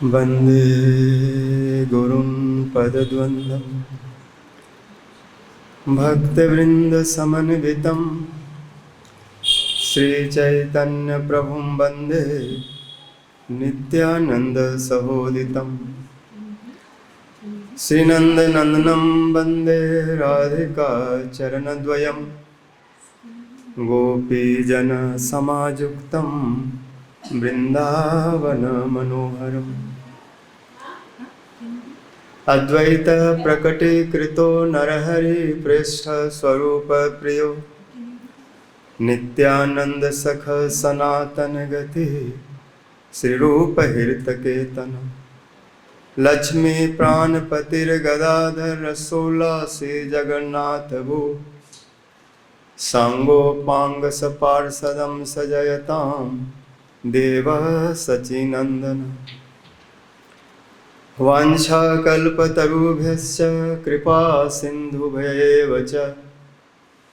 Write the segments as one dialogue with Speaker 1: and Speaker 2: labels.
Speaker 1: वन्दे गुरुं पदद्वन्द्वं भक्तवृन्दसमन्वितं श्रीचैतन्यप्रभुं वन्दे नित्यानन्दसहोदितं श्रीनन्दनन्दनं वन्दे राधिका चरणद्वयं गोपीजनसमायुक्तं वृन्दावनमनोहरम् अद्वैत प्रकटीकृतो नरहरिपृष्ठस्वरूपप्रियो नित्यानंद सख सनातन गति श्रीरूपहीर्तकेतन लक्ष्मी प्राणपतिर्गदाधर रसोल्लासी जगन्नाथ भू सांगोपांग सपार्षदं सजयतां देव सचिनंदन वाञ्छाकल्पतरुभ्यश्च कृपा सिन्धुभ्येव च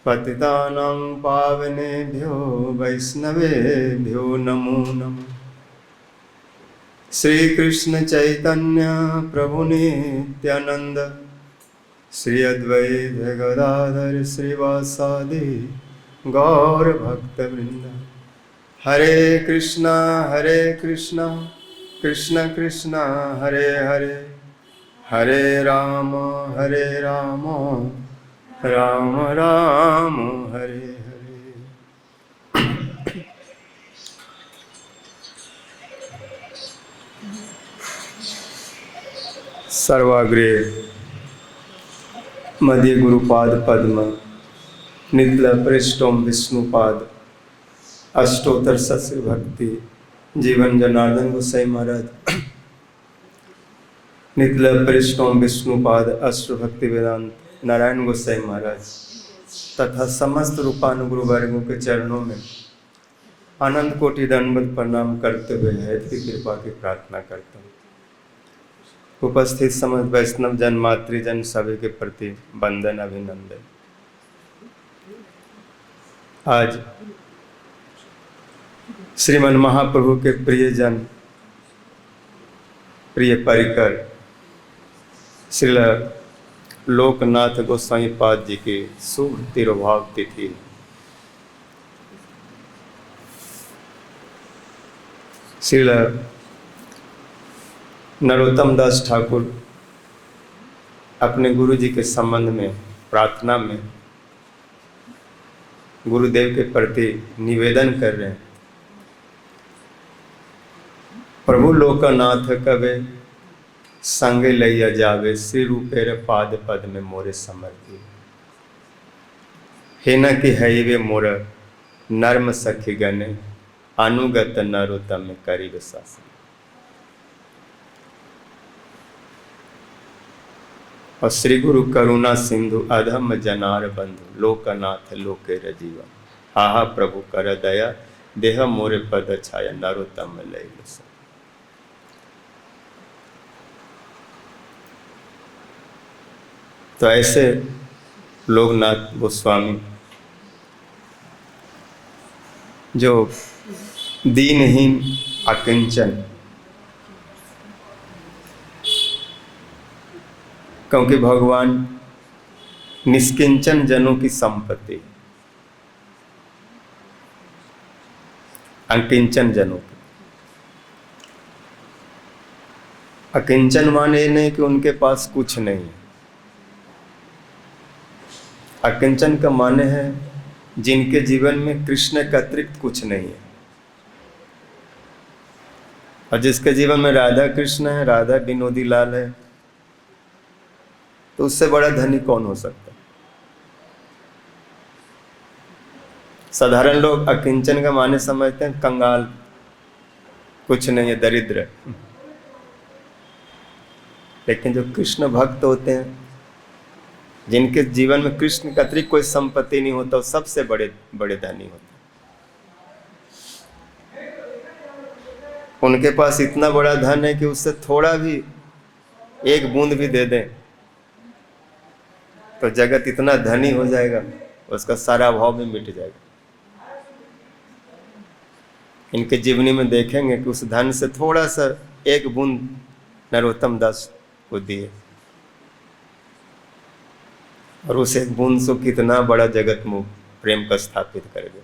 Speaker 1: पतितानां पावनेभ्यो वैष्णवेभ्यो नमो नमः। श्रीकृष्ण चैतन्य प्रभु नित्यानंद श्री अद्वैत गदाधर श्रीवासादि गौर भक्तवृंद। हरे कृष्णा कृष्ण कृष्ण हरे हरे हरे राम राम राम हरे हरे। सर्वाग्रे मध्य गुरुपाद पद्म नित्ल पृष्ठों विष्णुपाद अष्टोत्तर सस्य भक्ति जीवन जनार्दन गोसाई महाराज नित्ल पृष्ठों विष्णुपाद अष्ट भक्ति वेदांत नारायण गोसाई महाराज तथा समस्त रूपानुगुरु वर्गों के चरणों में अनंत कोटि दंडवत प्रणाम करते हुए हैत की कृपा की प्रार्थना करता हूँ। उपस्थित समस्त वैष्णव जन मातृजन सभी के प्रति वंदन अभिनंदन। आज श्रीमन महाप्रभु के प्रियजन प्रिय परिकर श्रील लोकनाथ गोस्वामी पाद जी की शुभ तिरुभाव तिथि। श्रील नरोत्तम दास ठाकुर अपने गुरु जी के संबंध में प्रार्थना में गुरुदेव के प्रति निवेदन कर रहे हैं। प्रभु लोकनाथ कवे संग लैया जावे श्री रूपेर पाद पद में मोरे समर्थी। हे न कि है वे मोर नर्म सखी गने अनुगत नरोत्तम करीब शासन। और श्री गुरु करुणा सिंधु अधम जनार बंधु लोकनाथ लोके रजीवा। आहा प्रभु कर दया देह मोरे पद छाया नरोत्तम लय। तो ऐसे लोकनाथ गोस्वामी जो दीनहीन अकिंचन, क्योंकि भगवान निष्किंचन जनों की संपत्ति, अकिंचन जनों की। अकिंचन माने नहीं कि उनके पास कुछ नहीं है। अकिंचन का माने है जिनके जीवन में कृष्ण का अतिरिक्त कुछ नहीं है। और जिसके जीवन में राधा कृष्ण है, राधा विनोदी लाल है, तो उससे बड़ा धनी कौन हो सकता है। साधारण लोग अकिंचन का माने समझते हैं कंगाल, कुछ नहीं है, दरिद्र। लेकिन जो कृष्ण भक्त होते हैं, जिनके जीवन में कृष्ण का अतिरिक्त कोई संपत्ति नहीं होता, वो सबसे बड़े बड़े धनी होते हैं। उनके पास इतना बड़ा धन है कि उससे थोड़ा भी एक बूंद भी दे दें तो जगत इतना धनी हो जाएगा, उसका सारा भाव भी मिट जाएगा। इनके जीवनी में देखेंगे कि उस धन से थोड़ा सा एक बूंद नरोत्तम दास को दिए, और उस एक बूंद से कितना बड़ा जगत में प्रेम का स्थापित कर गए।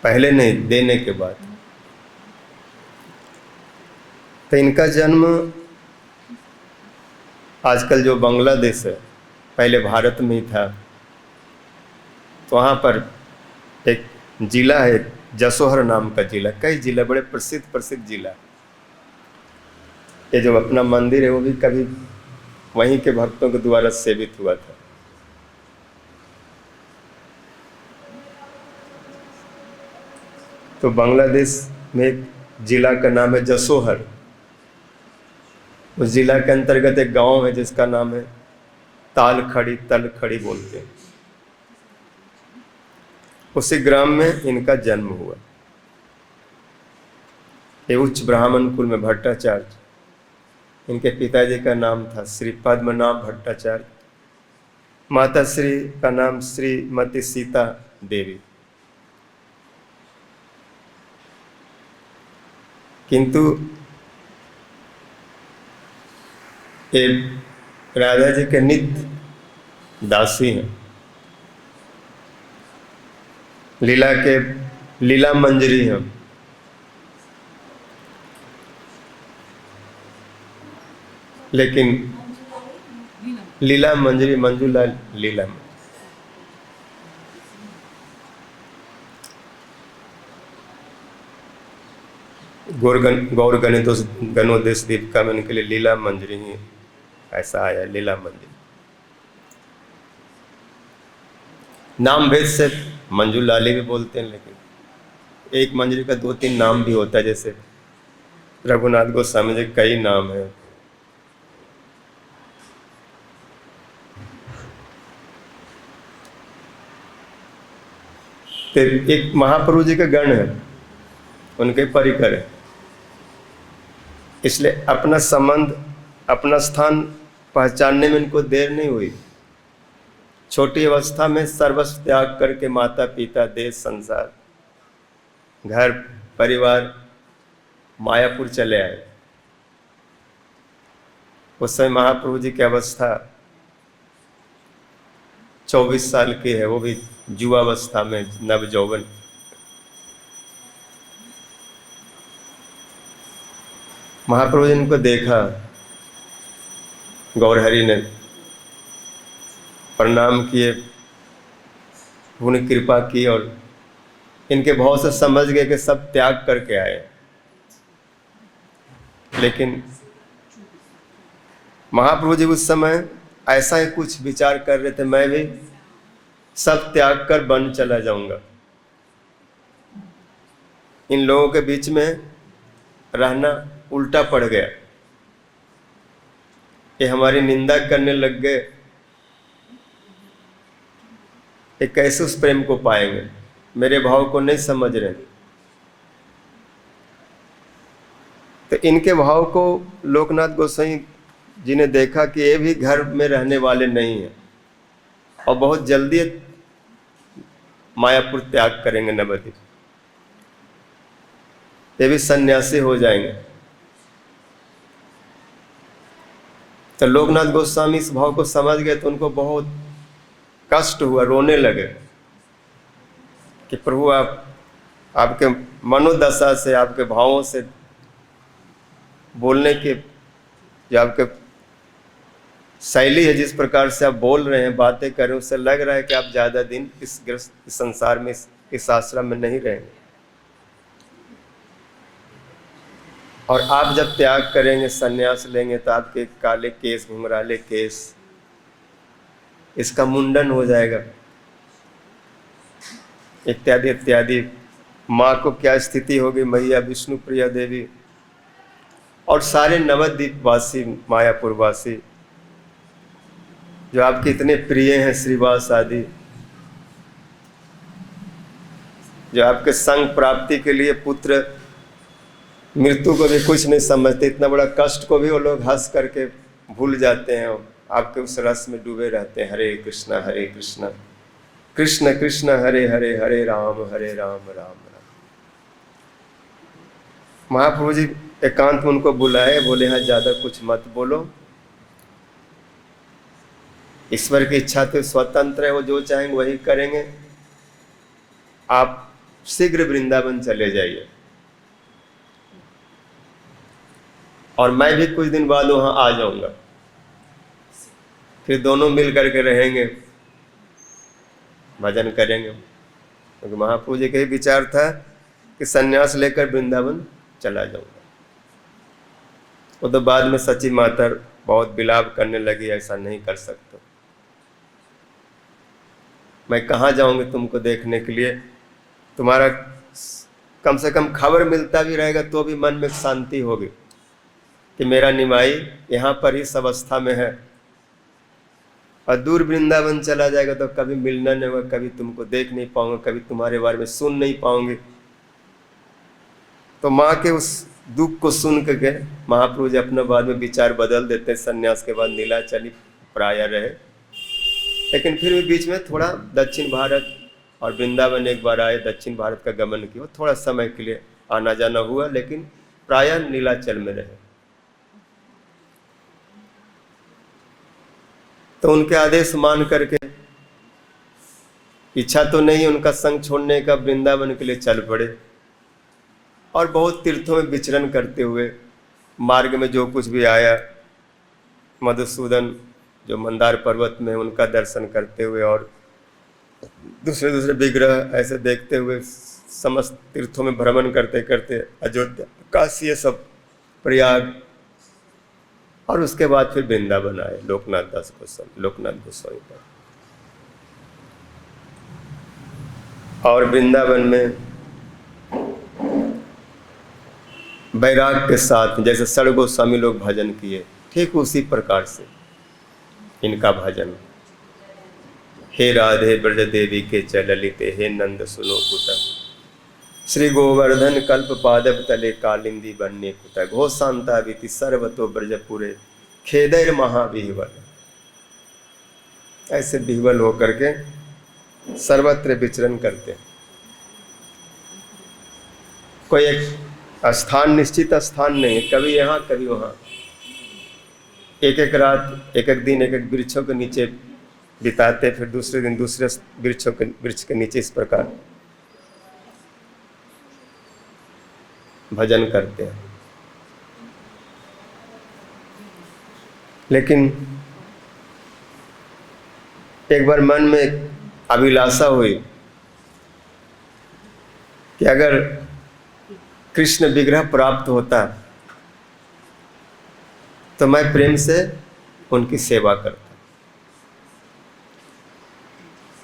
Speaker 1: पहले नहीं, देने के बाद। तो इनका जन्म आजकल जो बांग्लादेश है, पहले भारत में ही था, तो वहाँ पर एक जिला है जसोहर नाम का जिला, कई जिला, बड़े प्रसिद्ध जिला। ये जो अपना मंदिर है वो भी कभी वहीं के भक्तों के द्वारा सेवित हुआ था। तो बांग्लादेश में एक जिला का नाम है जसोहर। उस जिला के अंतर्गत एक गांव है जिसका नाम है तलखड़ी बोलते हैं। उसी ग्राम में इनका जन्म हुआ। ये उच्च ब्राह्मण कुल में भट्टाचार्य, इनके पिताजी का नाम था श्री पद्मनाभ भट्टाचार्य, माता श्री का नाम श्रीमती सीता देवी। किंतु ये राधा जी के नित्य दासी हैं, लीला मंजरी हैं। लेकिन लीला मंजरी, मंजूलाल लीला मंजरी। गौर गणोदेश दीपिका में इनके लिए लीला मंजरी ही ऐसा आया, लीला मंजरी। नाम भेद से मंजूलाली भी बोलते हैं, लेकिन एक मंजरी का 2-3 नाम भी होता है। जैसे रघुनाथ गोस्वामी जी कई नाम है। तो एक महाप्रभु जी का गण है, उनके परिकर है, इसलिए अपना संबंध, अपना स्थान पहचानने में इनको देर नहीं हुई। छोटी अवस्था में सर्वस्व त्याग करके माता पिता, देश, संसार, घर परिवार, मायापुर चले आए। उस समय महाप्रभु जी की अवस्था 24 साल की है, वो भी युवावस्था में, नवजौवन। महाप्रभु जी इनको देखा, गौरहरि ने प्रणाम किए, उन्हें कृपा की और इनके भाव से समझ गए कि सब त्याग करके आए। लेकिन महाप्रभु जी उस समय ऐसा ही कुछ विचार कर रहे थे, मैं भी सब त्याग कर वन चला जाऊंगा, इन लोगों के बीच में रहना उल्टा पड़ गया। ये हमारी निंदा करने लग गए, ये कैसे उस प्रेम को पाएंगे, मेरे भाव को नहीं समझ रहे। तो इनके भाव को लोकनाथ गोसाई जी ने देखा कि ये भी घर में रहने वाले नहीं हैं और बहुत जल्दी मायापुर त्याग करेंगे, नवद्वीप, ये भी सन्यासी हो जाएंगे। तो लोकनाथ गोस्वामी इस भाव को समझ गए, तो उनको बहुत कष्ट हुआ, रोने लगे कि प्रभु आप, आपके मनोदशा से, आपके भावों से, बोलने के जो आपके शैली है, जिस प्रकार से आप बोल रहे हैं, बातें कर रहे हैं, उससे लग रहा है कि आप ज़्यादा दिन इस संसार में, इस आश्रम में नहीं रहेंगे। और आप जब त्याग करेंगे, संन्यास लेंगे, तो आपके काले केस, घुंघराले केस, इसका मुंडन हो जाएगा, इत्यादि इत्यादि। माँ को क्या स्थिति होगी, मैया विष्णु प्रिया देवी और सारे नवद्वीप वासी, मायापुर वासी जो आपके इतने प्रिय हैं, श्रीवास आदि, जो आपके संग प्राप्ति के लिए पुत्र मृत्यु को भी कुछ नहीं समझते, इतना बड़ा कष्ट को भी वो लोग हंस करके भूल जाते हैं, आपके उस रस में डूबे रहते हैं। हरे कृष्णा हरे कृष्णा कृष्ण कृष्ण हरे हरे हरे राम राम राम। महाप्रभु जी एकांत में उनको बुलाए, बोले हाँ ज्यादा कुछ मत बोलो, ईश्वर की इच्छा तो स्वतंत्र है, वो जो चाहेंगे वही करेंगे, आप शीघ्र वृंदावन चले जाइए और मैं भी कुछ दिन बाद वहां आ जाऊंगा, फिर दोनों मिल करके रहेंगे, भजन करेंगे। क्योंकि महाप्रभु जी का ही विचार था कि सन्यास लेकर वृंदावन चला जाऊंगा। वो तो बाद में सची माता बहुत विलाप करने लगी, ऐसा नहीं कर सकते, मैं कहाँ जाऊंगी तुमको देखने के लिए, तुम्हारा कम से कम खबर मिलता भी रहेगा तो भी मन में शांति होगी कि मेरा निमाई यहाँ पर इस अवस्था में है, और दूर वृंदावन चला जाएगा तो कभी मिलना नहीं होगा, कभी तुमको देख नहीं पाऊंगा, कभी तुम्हारे बारे में सुन नहीं पाऊंगी। तो माँ के उस दुख को सुन के महाप्रभु जी अपना बाद में विचार बदल देते, सन्यास के बाद नीलाचली प्राय रहे, लेकिन फिर भी बीच में थोड़ा दक्षिण भारत और वृंदावन एक बार आए, दक्षिण भारत का गमन किया, थोड़ा समय के लिए आना जाना हुआ, लेकिन प्राय नीलाचल में रहे। तो उनके आदेश मान करके, इच्छा तो नहीं उनका संग छोड़ने का, वृंदावन के लिए चल पड़े और बहुत तीर्थों में विचरण करते हुए मार्ग में जो कुछ भी आया, मधुसूदन जो मंदार पर्वत में उनका दर्शन करते हुए और दूसरे दूसरे विग्रह ऐसे देखते हुए समस्त तीर्थों में भ्रमण करते करते अयोध्या, काशी, ये सब, प्रयाग, और उसके बाद फिर वृंदावन आए, लोकनाथ दास गोस्वामी, लोकनाथ गोस्वामी पर। और वृंदावन में वैराग के साथ जैसे षड़ गोस्वामी लोग भजन किए, ठीक उसी प्रकार से इनका भजन। हे राधे ब्रज देवी के चललिते, हे नंद सुनो कुत, श्री गोवर्धन कल्प पादप तले कालिंदी बनने कुत, घोषांता विति सर्वतो ब्रजपुरे खेदैर महाविह्वल। ऐसे विह्वल होकर के सर्वत्र विचरण करते, कोई एक स्थान, निश्चित स्थान नहीं, कभी यहाँ कभी वहाँ, एक एक रात, एक एक दिन, एक एक वृक्षों के नीचे बिताते, फिर दूसरे दिन दूसरे वृक्ष के नीचे, इस प्रकार भजन करते हैं। लेकिन एक बार मन में अभिलाषा हुई कि अगर कृष्ण विग्रह प्राप्त होता तो मैं प्रेम से उनकी सेवा करता।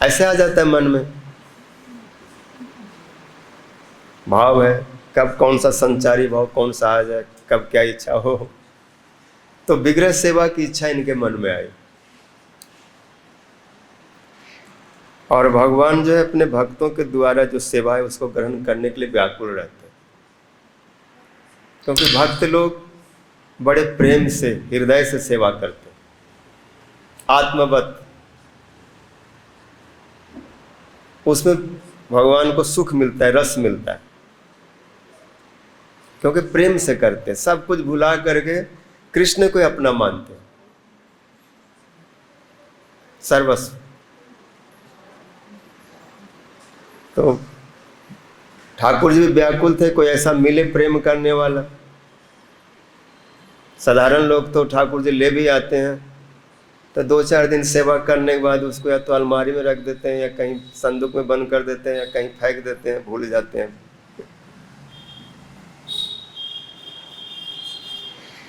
Speaker 1: ऐसे आ जाता है मन में, भाव है, कब कौन सा संचारी भाव कौन सा आ जाए, कब क्या इच्छा हो, तो विग्रह सेवा की इच्छा इनके मन में आई। और भगवान जो है अपने भक्तों के द्वारा जो सेवा है उसको ग्रहण करने के लिए व्याकुल रहते हैं, क्योंकि भक्त लोग बड़े प्रेम से, हृदय से सेवा करते हैं, आत्मवत। उसमें भगवान को सुख मिलता है, रस मिलता है, क्योंकि प्रेम से करते हैं, सब कुछ भुला करके कृष्ण को अपना मानते हैं, सर्वस्व। तो ठाकुर जी भी व्याकुल थे, कोई ऐसा मिले प्रेम करने वाला। साधारण लोग तो ठाकुर जी ले भी आते हैं तो 2-4 दिन सेवा करने के बाद उसको या तो अलमारी में रख देते हैं, या कहीं संदूक में बंद कर देते हैं, या कहीं फेंक देते हैं, भूल जाते हैं।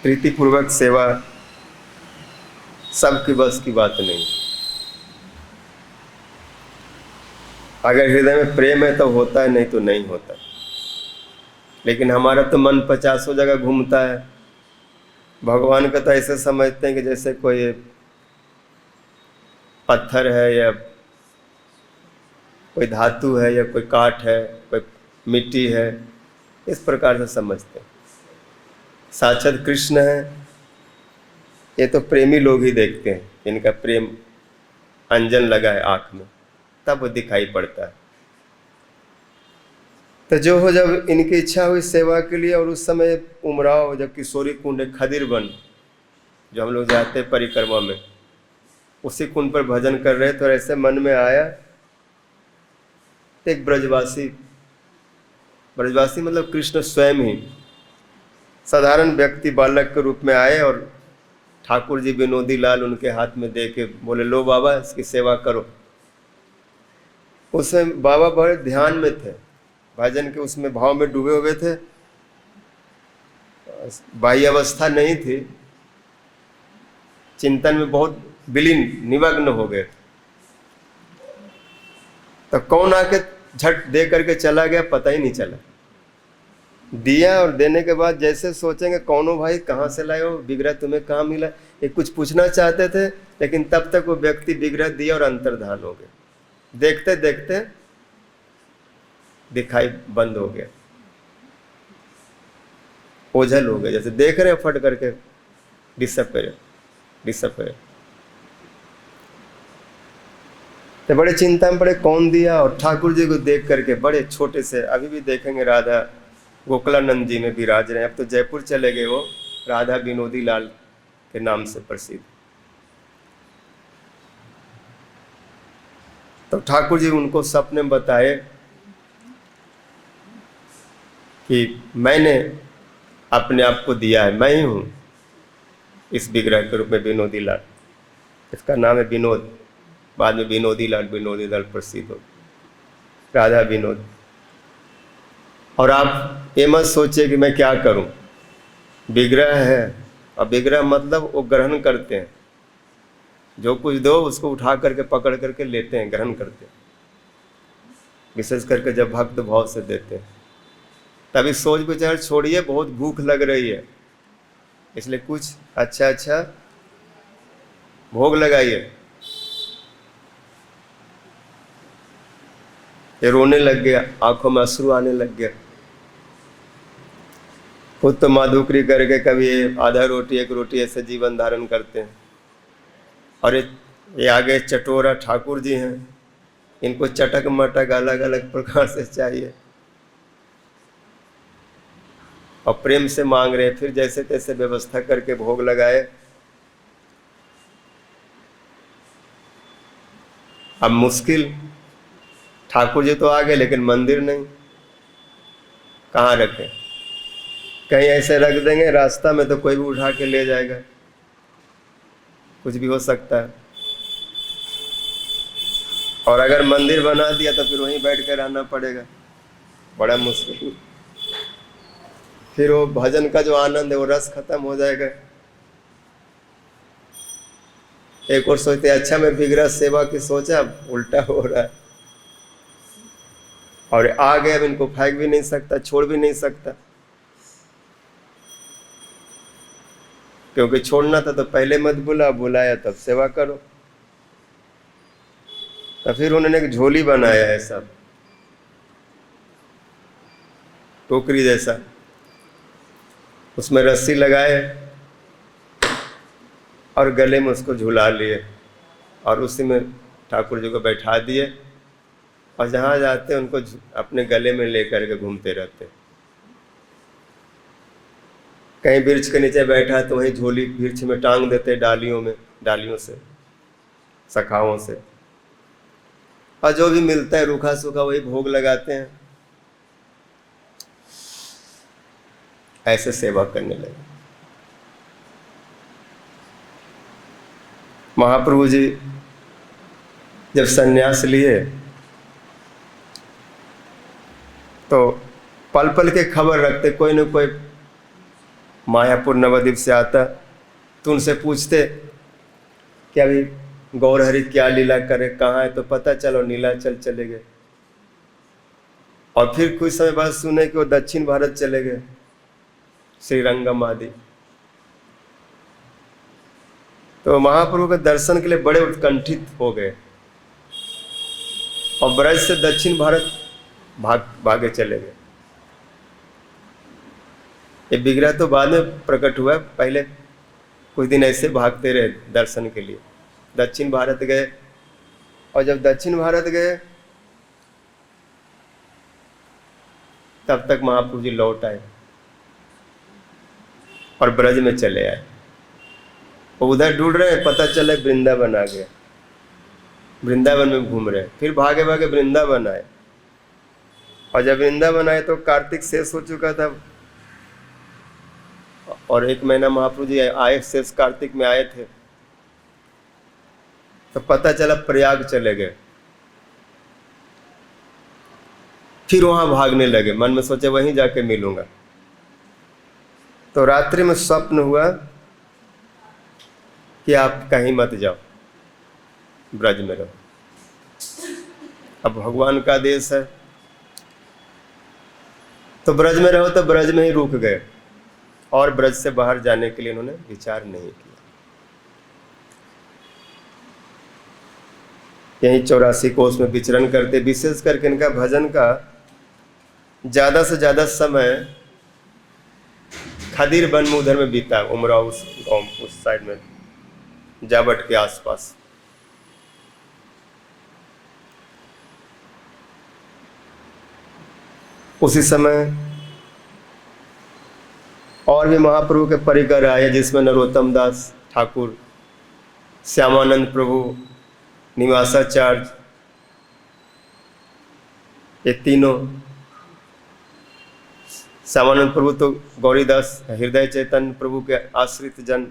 Speaker 1: प्रीतिपूर्वक सेवा सबकी बस की बात नहीं। अगर हृदय में प्रेम है तो होता है, नहीं तो नहीं होता। लेकिन हमारा तो मन 50 जगह घूमता है। भगवान का तो ऐसे समझते हैं कि जैसे कोई पत्थर है, या कोई धातु है, या कोई काठ है, कोई मिट्टी है, इस प्रकार से समझते हैं। साक्षात कृष्ण है, ये तो प्रेमी लोग ही देखते हैं, इनका प्रेम अंजन लगा है आँख में, तब वो दिखाई पड़ता है। तो जो हो, जब इनकी इच्छा हुई सेवा के लिए, और उस समय उमराव जब किशोरी कुंड है खदिर वन, जो हम लोग जाते हैं परिक्रमा में, उसी कुंड पर भजन कर रहे थे, और ऐसे मन में आया, एक ब्रजवासी मतलब कृष्ण स्वयं ही साधारण व्यक्ति बालक के रूप में आए, और ठाकुर जी विनोदी लाल उनके हाथ में दे के बोले, लो बाबा इसकी सेवा करो। उसमें बाबा बड़े ध्यान में थे, भजन के उसमें भाव में डूबे हुए थे, बाह्य अवस्था नहीं थी, चिंतन में बहुत विलीन निमग्न हो गए। तो कौन आके झट दे करके चला गया, पता ही नहीं चला। दिया और देने के बाद जैसे सोचेंगे, कौनो भाई कहाँ से लाए हो विग्रह, तुम्हें कहाँ मिला, ये कुछ पूछना चाहते थे, लेकिन तब तक वो व्यक्ति विग्रह दिया और अंतर्धान हो गए। देखते देखते दिखाई बंद हो गया, ओझल हो गए, जैसे देख रहे हैं फट करके डिसअपेयर। तो बड़े चिंता में पड़े, कौन दिया, और ठाकुर जी को देख करके बड़े छोटे से, अभी भी देखेंगे राधा गोकुलानंद जी में विराज रहे हैं, अब तो जयपुर चले गए वो, राधा विनोदी लाल के नाम से प्रसिद्ध। तो ठाकुर जी उनको सपने में बताए कि मैंने अपने आप को दिया है, मैं ही हूँ इस विग्रह के रूप में विनोदी लाल, इसका नाम है विनोद, बाद में विनोदी लाल प्रसिद्ध हो, राधा विनोद। और आप ये मत सोचिए कि मैं क्या करूं, विग्रह है, और विग्रह मतलब वो ग्रहण करते हैं, जो कुछ दो उसको उठा करके पकड़ करके लेते हैं, ग्रहण करते हैं, विशेष करके जब भक्त भाव से देते हैं। तभी सोच विचार छोड़िए, बहुत भूख लग रही है, इसलिए कुछ अच्छा भोग लगाइए। ये रोने लग गया, आंखों में अश्रु आने लग गया, खुद तो माधुकरी करके कभी आधा रोटी एक रोटी ऐसे जीवन धारण करते हैं, और ये आगे चटोरा ठाकुर जी हैं, इनको चटक मटक अलग अलग प्रकार से चाहिए, और प्रेम से मांग रहे हैं। फिर जैसे तैसे व्यवस्था करके भोग लगाए। अब मुश्किल, ठाकुर जी तो आ गए लेकिन मंदिर नहीं, कहाँ रखें, कहीं ऐसे रख देंगे रास्ता में तो कोई भी उठा के ले जाएगा, कुछ भी हो सकता है। और अगर मंदिर बना दिया तो फिर वहीं बैठ कर रहना पड़ेगा, बड़ा मुश्किल। फिर वो भजन का जो आनंद है वो रस खत्म हो जाएगा। एक और सोचते अच्छा मैं विग्रह सेवा की सोचा, उल्टा हो रहा है, और आ गए, अब इनको फेंक भी नहीं सकता, छोड़ भी नहीं सकता, क्योंकि छोड़ना था तो पहले मत बुलाया तब सेवा करो। तो फिर उन्होंने एक झोली बनाया है, सब टोकरी जैसा, उसमें रस्सी लगाए और गले में उसको झुला लिए, और उसी में ठाकुर जी को बैठा दिए, और जहाँ जाते उनको अपने गले में लेकर के घूमते रहते। कहीं वृक्ष के नीचे बैठा तो वहीं झोली वृक्ष में टांग देते, डालियों से, शाखाओं से, और जो भी मिलता है रूखा सूखा वही भोग लगाते हैं। ऐसे सेवा करने लगे। महाप्रभु जी जब संन्यास लिए तो पल पल के खबर रखते, कोई न कोई मायापुर नवद्वीप से आता तो उनसे पूछते कि अभी गौरहरि क्या लीला करे, कहाँ है, तो पता चलो नीलाचल चले गए। और फिर कुछ समय बाद सुने कि वो दक्षिण भारत चले गए, श्रीरंगम आदि। तो महाप्रभु के दर्शन के लिए बड़े उत्कंठित हो गए, और ब्रज से दक्षिण भारत भागे चले गए। ये विग्रह तो बाद में प्रकट हुआ, पहले कुछ दिन ऐसे भागते रहे दर्शन के लिए। दक्षिण भारत गए, और जब दक्षिण भारत गए तब तक महाप्रभु जी लौट आए और ब्रज में चले आए। वो उधर ढूंढ रहे हैं, पता चला वृंदावन आ गया, वृंदावन में घूम रहे हैं। फिर भागे भागे वृंदावन आए, और जब वृंदावन आए तो कार्तिक शेष हो चुका था, और 1 महीना महाप्रभु जी आए, शेष कार्तिक में आए थे। तो पता चला प्रयाग चले गए। फिर वहां भागने लगे, मन में सोचे वहीं जाके मिलूंगा। तो रात्रि में स्वप्न हुआ कि आप कहीं मत जाओ, ब्रज में रहो। अब भगवान का आदेश है तो ब्रज में रहो, तो ब्रज में ही रुक गए और ब्रज से बाहर जाने के लिए इन्होंने विचार नहीं किया। यहीं 84 कोस में विचरण करते, विशेष करके इनका भजन का ज्यादा से ज्यादा समय खदीर वन में उधर में बीता, उमराव उस गांव उस साइड में जावट के आसपास। उसी समय और भी महाप्रभु के परिकर आए, जिसमें नरोत्तम दास ठाकुर, श्यामानंद प्रभु, निवासाचार्य, ये तीनों। श्यामानंद प्रभु तो गौरीदास हृदय चैतन्य प्रभु के आश्रित जन,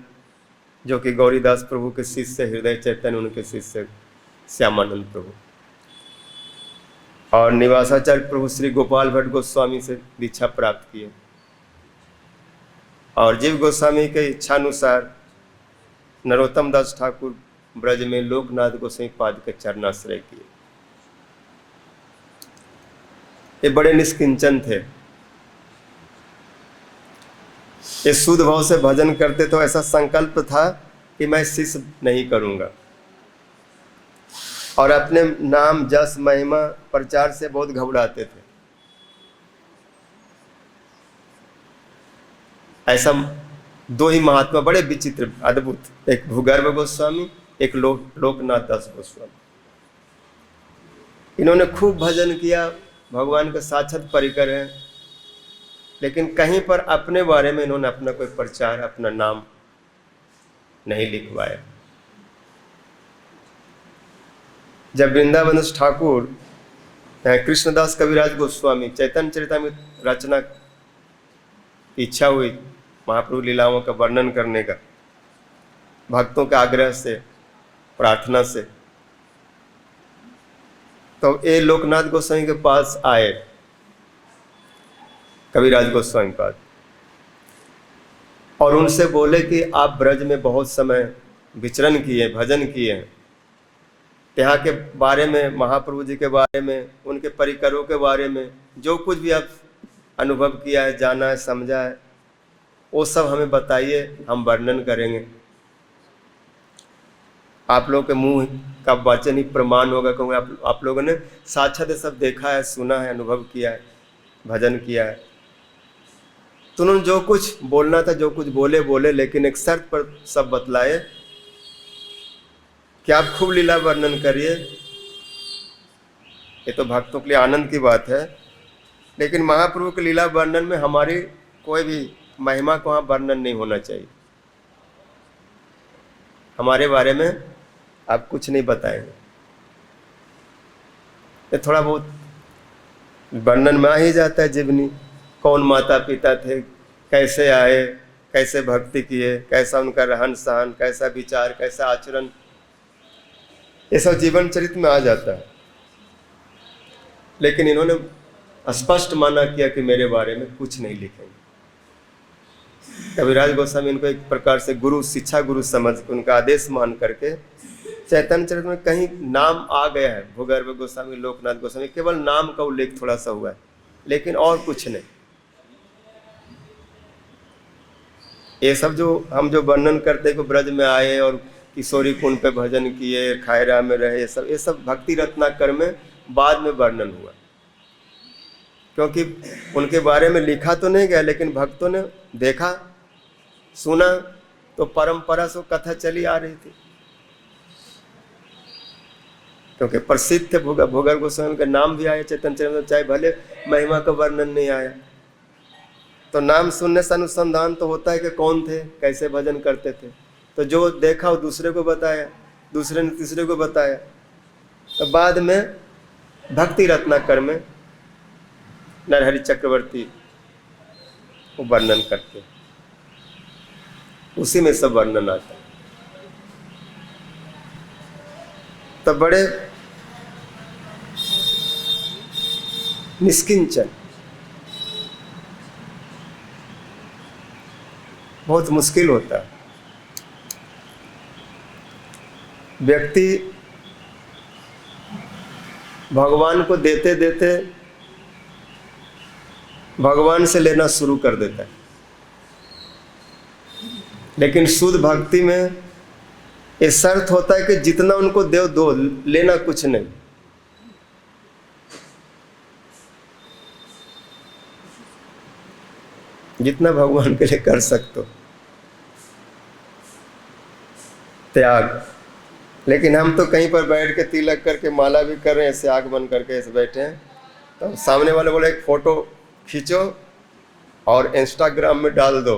Speaker 1: जो कि गौरीदास प्रभु के शिष्य, हृदय चैतन्य उनके शिष्य श्यामानंद प्रभु। और निवासाचार्य प्रभु श्री गोपाल भट्ट गोस्वामी से दीक्षा प्राप्त किए, और जीव गोस्वामी के इच्छानुसार नरोत्तम दास ठाकुर ब्रज में लोकनाथ गोसाई पाद के चरणाश्रय किए। ये बड़े निष्किंचन थे, ये शुद्ध भाव से भजन करते, तो ऐसा संकल्प था कि मैं शिष्य नहीं करूंगा, और अपने नाम जस महिमा प्रचार से बहुत घबराते थे। ऐसा 2 ही महात्मा बड़े विचित्र अद्भुत, एक भूगर्भ गोस्वामी, एक लोकनाथ दास गोस्वामी। इन्होंने खूब भजन किया, भगवान का साक्षात परिकर है, लेकिन कहीं पर अपने बारे में इन्होंने अपना कोई प्रचार, अपना नाम नहीं लिखवाया। जब वृंदावन ठाकुर कृष्णदास कविराज गोस्वामी चैतन्य चरितामृत रचना की इच्छा हुई, महाप्रभु लीलाओं का वर्णन करने का, भक्तों के आग्रह से, प्रार्थना से, तो ये लोकनाथ गोस्वामी के पास आए, कविराज गोस्वामी पास, और उनसे बोले कि आप ब्रज में बहुत समय विचरण किए, भजन किए, यहाँ के बारे में, महाप्रभु जी के बारे में, उनके परिकरों के बारे में जो कुछ भी आप अनुभव किया है, जाना है, समझा है, वो सब हमें बताइए, हम वर्णन करेंगे। आप लोगों के मुंह का वचन ही प्रमाण होगा, क्योंकि आप लोगों ने साक्षात सब देखा है, सुना है, अनुभव किया है, भजन किया है। तो उन्होंने जो कुछ बोलना था, जो कुछ बोले, लेकिन एक शर्त पर सब बतलाए कि आप खूब लीला वर्णन करिए। ये तो भक्तों के लिए आनंद की बात है, लेकिन महाप्रभु के लीला वर्णन में हमारी कोई भी महिमा को वहाँ वर्णन नहीं होना चाहिए। हमारे बारे में आप कुछ नहीं बताएंगे, ये थोड़ा बहुत वर्णन में आ ही जाता है। जीवनी, कौन माता पिता थे, कैसे आए, कैसे भक्ति किए, कैसा उनका रहन सहन, कैसा विचार, कैसा आचरण, ये सब जीवन चरित्र में आ जाता है। लेकिन इन्होंने स्पष्ट माना किया कि मेरे बारे में कुछ नहीं लिखेंगे। कविराज गोस्वामी इनको एक प्रकार से गुरु, शिक्षा गुरु समझ उनका आदेश मान करके चैतन्य चरित्र में कहीं नाम आ गया है, भूगर्भ गोस्वामी, लोकनाथ गोस्वामी, केवल नाम का उल्लेख थोड़ा सा हुआ है, लेकिन और कुछ नहीं। ये सब जो हम जो वर्णन करते हैं कि ब्रज में आए और किशोरी कुंड पे भजन किए, खायरा में रहे, ये सब भक्ति रत्नाकर में बाद में वर्णन हुआ, क्योंकि उनके बारे में लिखा तो नहीं गया, लेकिन भक्तों ने देखा, सुना, तो परंपरा से कथा चली आ रही थी। क्योंकि प्रसिद्ध थे भोगर गोस्वामी का नाम भी आया चैतन्य चरितामृत, चाहे भले महिमा का वर्णन नहीं आया, तो नाम सुनने से अनुसंधान तो होता है कि कौन थे, कैसे भजन करते थे। तो जो देखा वो दूसरे को बताया, दूसरे ने तीसरे को बताया। तो बाद में भक्ति रत्नाकर में नरहरि चक्रवर्ती वो वर्णन करते, उसी में सब वर्णन आता है। तो बड़े निष्किंचन, बहुत मुश्किल होता है। व्यक्ति भगवान को देते देते भगवान से लेना शुरू कर देता है, लेकिन शुद्ध भक्ति में ये शर्त होता है कि जितना उनको दो, लेना कुछ नहीं। जितना भगवान के लिए कर सकते हो त्याग। लेकिन हम तो कहीं पर बैठ के तिलक करके माला भी कर रहे हैं, ऐसे आँख बंद करके ऐसे बैठे हैं, तो सामने वाले बोले एक फोटो खींचो और इंस्टाग्राम में डाल दो,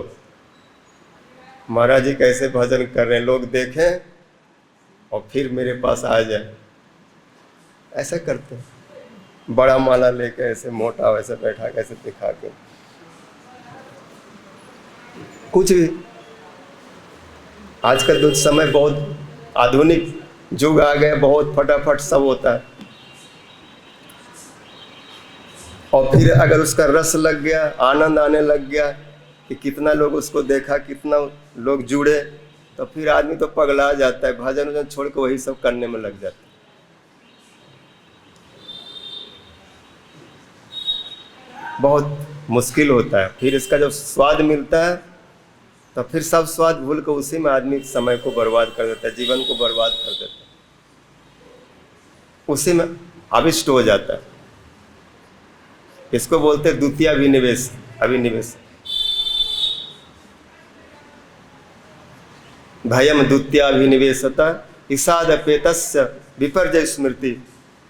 Speaker 1: महाराज जी कैसे भजन कर रहे हैं, लोग देखें और फिर मेरे पास आ जाए। ऐसा करते हैं, बड़ा माला लेके ऐसे मोटा वैसे बैठा के ऐसे दिखा के, कुछ भी। आजकल तो समय बहुत आधुनिक युग आ गया, बहुत फटाफट सब होता है। और फिर अगर उसका रस लग गया, आनंद आने लग गया कि कितना लोग उसको देखा, कितना लोग जुड़े, तो फिर आदमी तो पगला जाता है, भजन वजन छोड़ के वही सब करने में लग जाता है। बहुत मुश्किल होता है। फिर इसका जब स्वाद मिलता है तो फिर सब स्वाद भूल कर उसी में आदमी समय को बर्बाद कर देता है, जीवन को बर्बाद कर देता है, उसी में आविष्ट हो जाता है। इसको बोलते हैं द्वितीय अभिनिवेश। भयम द्वितीय अभिनिवेशता ईसादपेतस्य विपर्जय स्मृति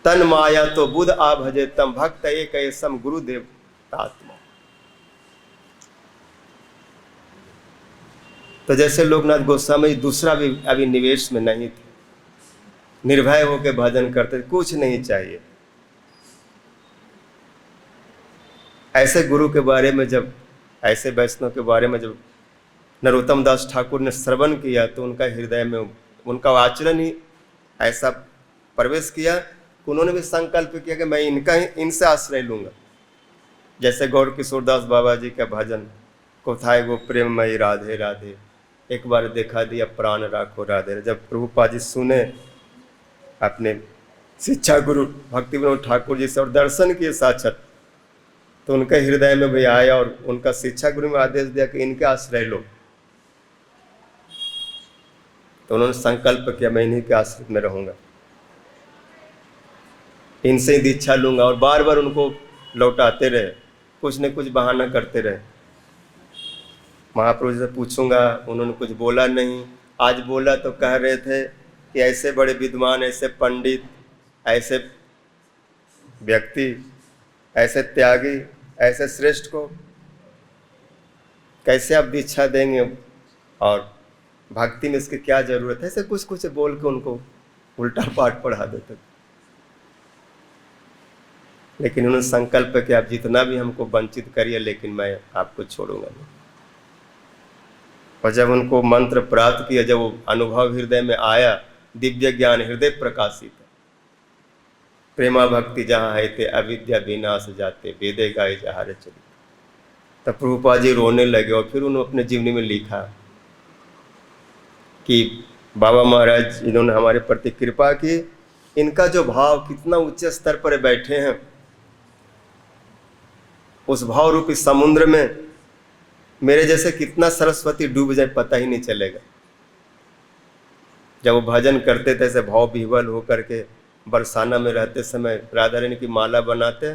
Speaker 1: तन माया तो बुध आ भजे तम भक्त एक ऐसम गुरुदेव आत्मा। तो जैसे लोकनाथ गोस्वामी दूसरा भी अभिनिवेश में नहीं थे, निर्भय होकर भजन करते, कुछ नहीं चाहिए। ऐसे गुरु के बारे में जब, ऐसे वैष्णव के बारे में जब नरोत्तम दास ठाकुर ने श्रवण किया तो उनका हृदय में उनका आचरण ही ऐसा प्रवेश किया कि उन्होंने भी संकल्प किया कि मैं इनसे आश्रय लूंगा। जैसे गौर किशोरदास बाबा जी का भजन, कोथाय गो प्रेममयी राधे राधे, एक बार देखा दिया प्राण राखो राधे। जब प्रभुपाद जी सुने अपने शिक्षा गुरु भक्ति विनोद ठाकुर जी से और दर्शन किए साक्षात, तो उनके हृदय में भी आया और उनका शिक्षा गुरु में आदेश दिया कि इनके आश्रय लो। तो उन्होंने संकल्प किया मैं इन्हीं के आश्रय में रहूंगा, इनसे ही दीक्षा लूंगा। और बार बार उनको लौटाते रहे, कुछ न कुछ बहाना करते रहे। महाप्रभु जी से पूछूंगा, उन्होंने कुछ बोला नहीं। आज बोला तो कह रहे थे कि ऐसे बड़े विद्वान, ऐसे पंडित, ऐसे व्यक्ति, ऐसे त्यागी, ऐसे श्रेष्ठ को कैसे आप दीक्षा देंगे और भक्ति में इसकी क्या जरूरत है। ऐसे कुछ कुछ बोल के उनको उल्टा पाठ पढ़ा देते थे। लेकिन उन्होंने संकल्प किया आप जितना भी हमको वंचित करिए, लेकिन मैं आपको छोड़ूंगा नहीं। और जब उनको मंत्र प्राप्त किया, जब वो अनुभव हृदय में आया, दिव्य ज्ञान हृदय प्रकाशित, प्रेमा भक्ति जहाँ है ते अविद्या विनाश जाते, वेदे गाय जहारे चली। तब प्रभुपाद जी रोने लगे और फिर उन्होंने अपने जीवनी में लिखा कि बाबा महाराज इन्होंने हमारे प्रति कृपा की, इनका जो भाव कितना उच्च स्तर पर बैठे हैं, उस भाव रूपी समुद्र में मेरे जैसे कितना सरस्वती डूब जाए पता ही नहीं चलेगा। जब वो भजन करते थे ऐसे भाव विह्वल होकर के बरसाना में रहते समय राधा रानी की माला बनाते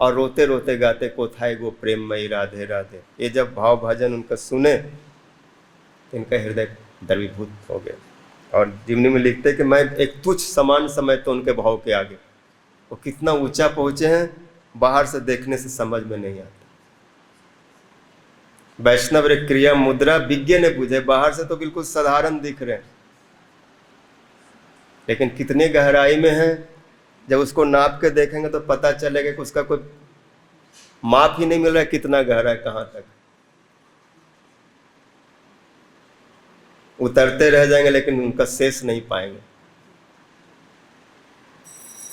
Speaker 1: और रोते रोते गाते कोथाय गो प्रेममयी राधे राधे। ये जब भाव भजन उनका सुने तो इनका हृदय द्रवीभूत हो गया और जीवनी में लिखते हैं कि मैं एक तुच्छ समान समय तो उनके भाव के आगे। वो कितना ऊंचा पहुंचे हैं, बाहर से देखने से समझ में नहीं आता। वैष्णव रे क्रिया मुद्रा विज्ञ ने पूछे, बाहर से तो बिल्कुल साधारण दिख रहे हैं, लेकिन कितनी गहराई में है, जब उसको नाप के देखेंगे तो पता चलेगा कि उसका कोई माप ही नहीं मिल रहा है, कितना गहरा है, कहाँ तक। उतरते रह जाएंगे लेकिन उनका शेष नहीं पाएंगे।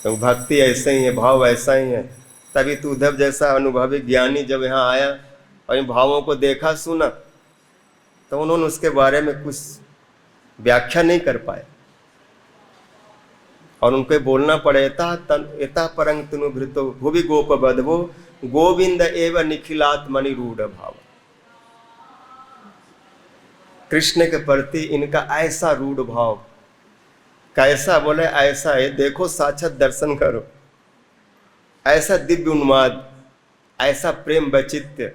Speaker 1: तो भक्ति ऐसे ही है, भाव ऐसा ही है। तभी तो उद्धव जैसा अनुभवी ज्ञानी जब यहाँ आया और इन भावों को देखा सुना, तो उन्होंने उसके बारे में कुछ व्याख्या नहीं कर पाए और उनको बोलना पड़े, एता परंग तनु भृतो भुवि गोप बधवो गोविंद एव निखिलात्मनि रूढ़ भाव। कृष्ण के प्रति इनका ऐसा रूढ़ भाव, कैसा बोले ऐसा है, देखो साक्षात दर्शन करो, ऐसा दिव्य उन्माद, ऐसा प्रेम वैचित्य,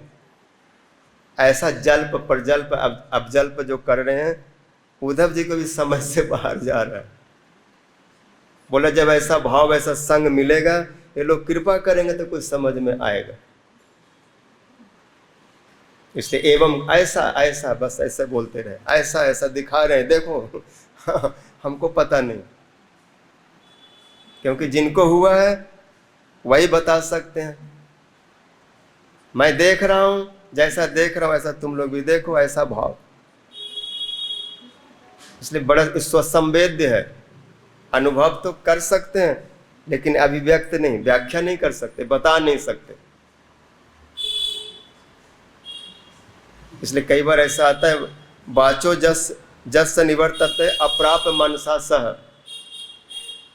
Speaker 1: ऐसा जल्प प्रजल्प अपजल्प जो कर रहे हैं, उद्धव जी को भी समझ से बाहर जा रहा है। बोला जब ऐसा भाव ऐसा संग मिलेगा, ये लोग कृपा करेंगे तो कुछ समझ में आएगा। इसलिए एवं ऐसा ऐसा बस ऐसे बोलते रहे, ऐसा ऐसा दिखा रहे हैं, देखो हमको पता नहीं, क्योंकि जिनको हुआ है वही बता सकते हैं। मैं देख रहा हूं, जैसा देख रहा हूं ऐसा तुम लोग भी देखो, ऐसा भाव। इसलिए बड़ा स्वसंवेद्य है, अनुभव तो कर सकते हैं लेकिन अभिव्यक्त नहीं, व्याख्या नहीं कर सकते, बता नहीं सकते। इसलिए कई बार ऐसा आता है, वाचो जस निवर्तते अप्राप मनसा सह,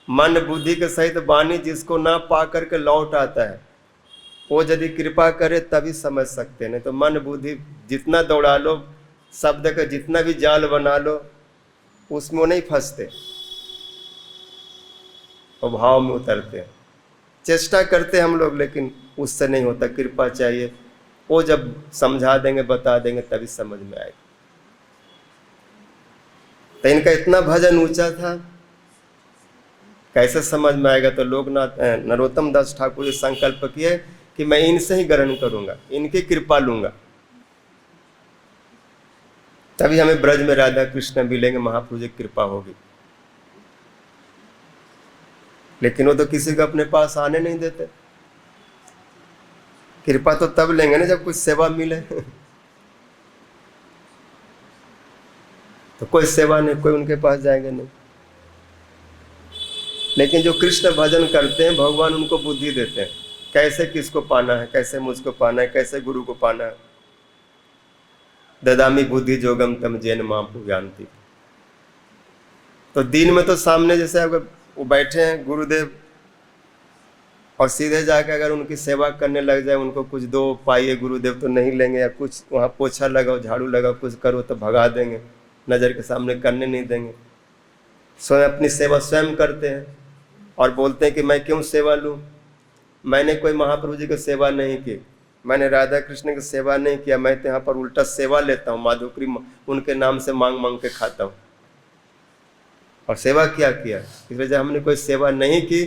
Speaker 1: मन बुद्धि के सहित वाणी जिसको ना पा करके लौट आता है, वो यदि कृपा करे तभी समझ सकते हैं। नहीं तो मन बुद्धि जितना दौड़ा लो, शब्द का जितना भी जाल बना लो, उसमें वो नहीं फंसते और भाव में उतरते हैं। चेष्टा करते हम लोग लेकिन उससे नहीं होता, कृपा चाहिए। वो जब समझा देंगे बता देंगे तभी समझ में आएगा। तो इनका इतना भजन ऊंचा था, कैसे समझ में आएगा। तो लोकनाथ नरोत्तम दास ठाकुर जी संकल्प किए कि मैं इनसे ही ग्रहण करूंगा, इनकी कृपा लूंगा, तभी हमें ब्रज में राधा कृष्ण मिलेंगे, महाप्रभु जी की कृपा होगी। लेकिन वो तो किसी को अपने पास आने नहीं देते। कृपा तो तब लेंगे ना जब कुछ सेवा मिले। तो कोई सेवा नहीं, कोई उनके पास जाएंगे नहीं। लेकिन जो कृष्ण भजन करते हैं, भगवान उनको बुद्धि देते हैं, कैसे किसको पाना है, कैसे मुझको पाना है, कैसे गुरु को पाना है। ददामी बुद्धि जोगम तम जैन मां जानती। तो दिन में तो सामने जैसे अगर वो बैठे हैं गुरुदेव, और सीधे जाकर अगर उनकी सेवा करने लग जाए, उनको कुछ दो पाइए गुरुदेव तो नहीं लेंगे, या कुछ वहाँ पोछा लगाओ, झाड़ू लगाओ, कुछ करो तो भगा देंगे, नज़र के सामने करने नहीं देंगे। स्वयं अपनी सेवा स्वयं करते हैं और बोलते हैं कि मैं क्यों सेवा लूँ, मैंने कोई महाप्रभु जी की सेवा नहीं की, मैंने राधा कृष्ण की सेवा नहीं किया, मैं तो यहाँ पर उल्टा सेवा लेता हूँ, माधुकरी उनके नाम से मांग मांग के खाता हूँ। और सेवा क्या किया, इस वजह हमने कोई सेवा नहीं की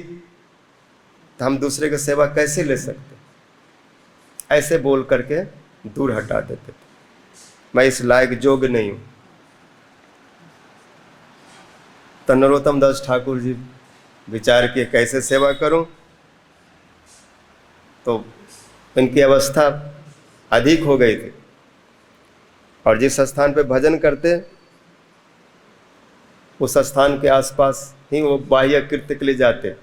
Speaker 1: तो हम दूसरे की सेवा कैसे ले सकते। ऐसे बोल करके दूर हटा देते थे, मैं इस लायक जोग नहीं हूँ। तो नरोत्तम दास ठाकुर जी विचार किए कैसे सेवा करूं। तो इनकी अवस्था अधिक हो गई थी और जिस स्थान पे भजन करते उस स्थान के आसपास ही वो बाह्य कृत्य के लिए जाते।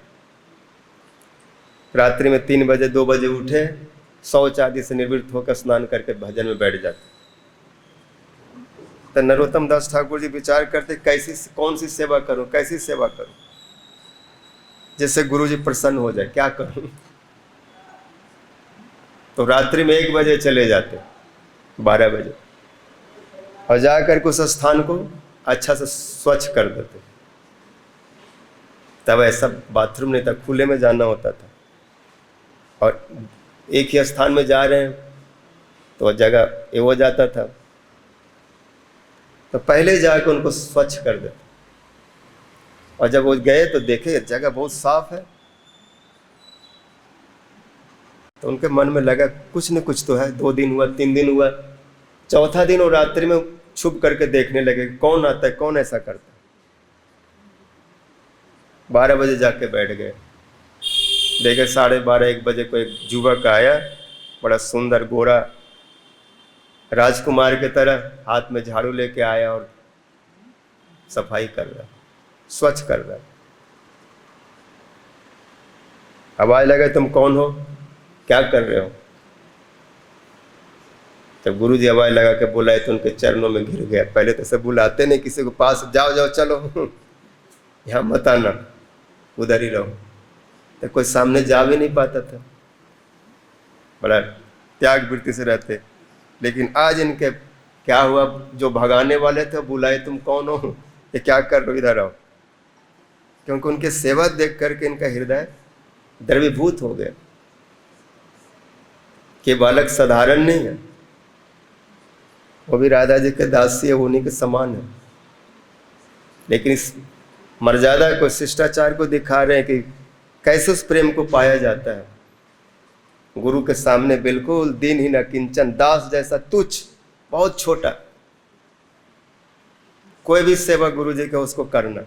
Speaker 1: रात्रि में 3 बजे 2 बजे उठे, शौच आदि से निवृत्त होकर स्नान करके भजन में बैठ जाते। तो नरोत्तम दास ठाकुर जी विचार करते कैसी कौन सी सेवा करूं, कैसी सेवा करूं जिससे गुरु जी प्रसन्न हो जाए, क्या करूं। तो रात्रि में 1 बजे चले जाते, 12 बजे, और जाकर उस स्थान को अच्छा से स्वच्छ कर देते। तब ऐसा बाथरूम नहीं था, खुले में जाना होता था, और एक ही स्थान में जा रहे हैं तो जगह ये हो जाता था। तो पहले जाकर उनको स्वच्छ कर देते, और जब वो गए तो देखे जगह बहुत साफ है, तो उनके मन में लगा कुछ न कुछ तो है। 2 दिन हुआ, 3 दिन हुआ, चौथा दिन वो रात्रि में छुप करके देखने लगे कौन आता है, कौन ऐसा करता है। 12 बजे जाके बैठ गए, देखे 12:30-1 बजे को एक युवक आया, बड़ा सुंदर गोरा राजकुमार की तरह, हाथ में झाड़ू लेके आया और सफाई कर रहा, स्वच्छ कर रहा। आवाज लगा तुम कौन हो, क्या कर रहे हो? जब गुरुजी आवाज लगा के बुलाए तो उनके चरणों में गिर गया। पहले तो सब बुलाते नहीं किसी को पास, जाओ जाओ चलो यहाँ मत आना, उधर ही रहो, तो कोई सामने जा भी नहीं पाता था, बड़ा त्याग वृत्ति से रहते। लेकिन आज इनके क्या हुआ, जो भगाने वाले थे बुलाए तुम कौन हो, ये क्या कर रहे हो, इधर आओ। क्योंकि उनके सेवा देख करके इनका हृदय द्रवीभूत हो गया कि बालक साधारण नहीं है, वो भी राधा जी के दासी है, उन्हीं के समान है। लेकिन इस मर्यादा को, शिष्टाचार को दिखा रहे हैं कि कैसे उस प्रेम को पाया जाता है। गुरु के सामने बिल्कुल दीनहीन किंचन, दास जैसा तुच्छ, बहुत छोटा, कोई भी सेवा गुरु जी का उसको करना,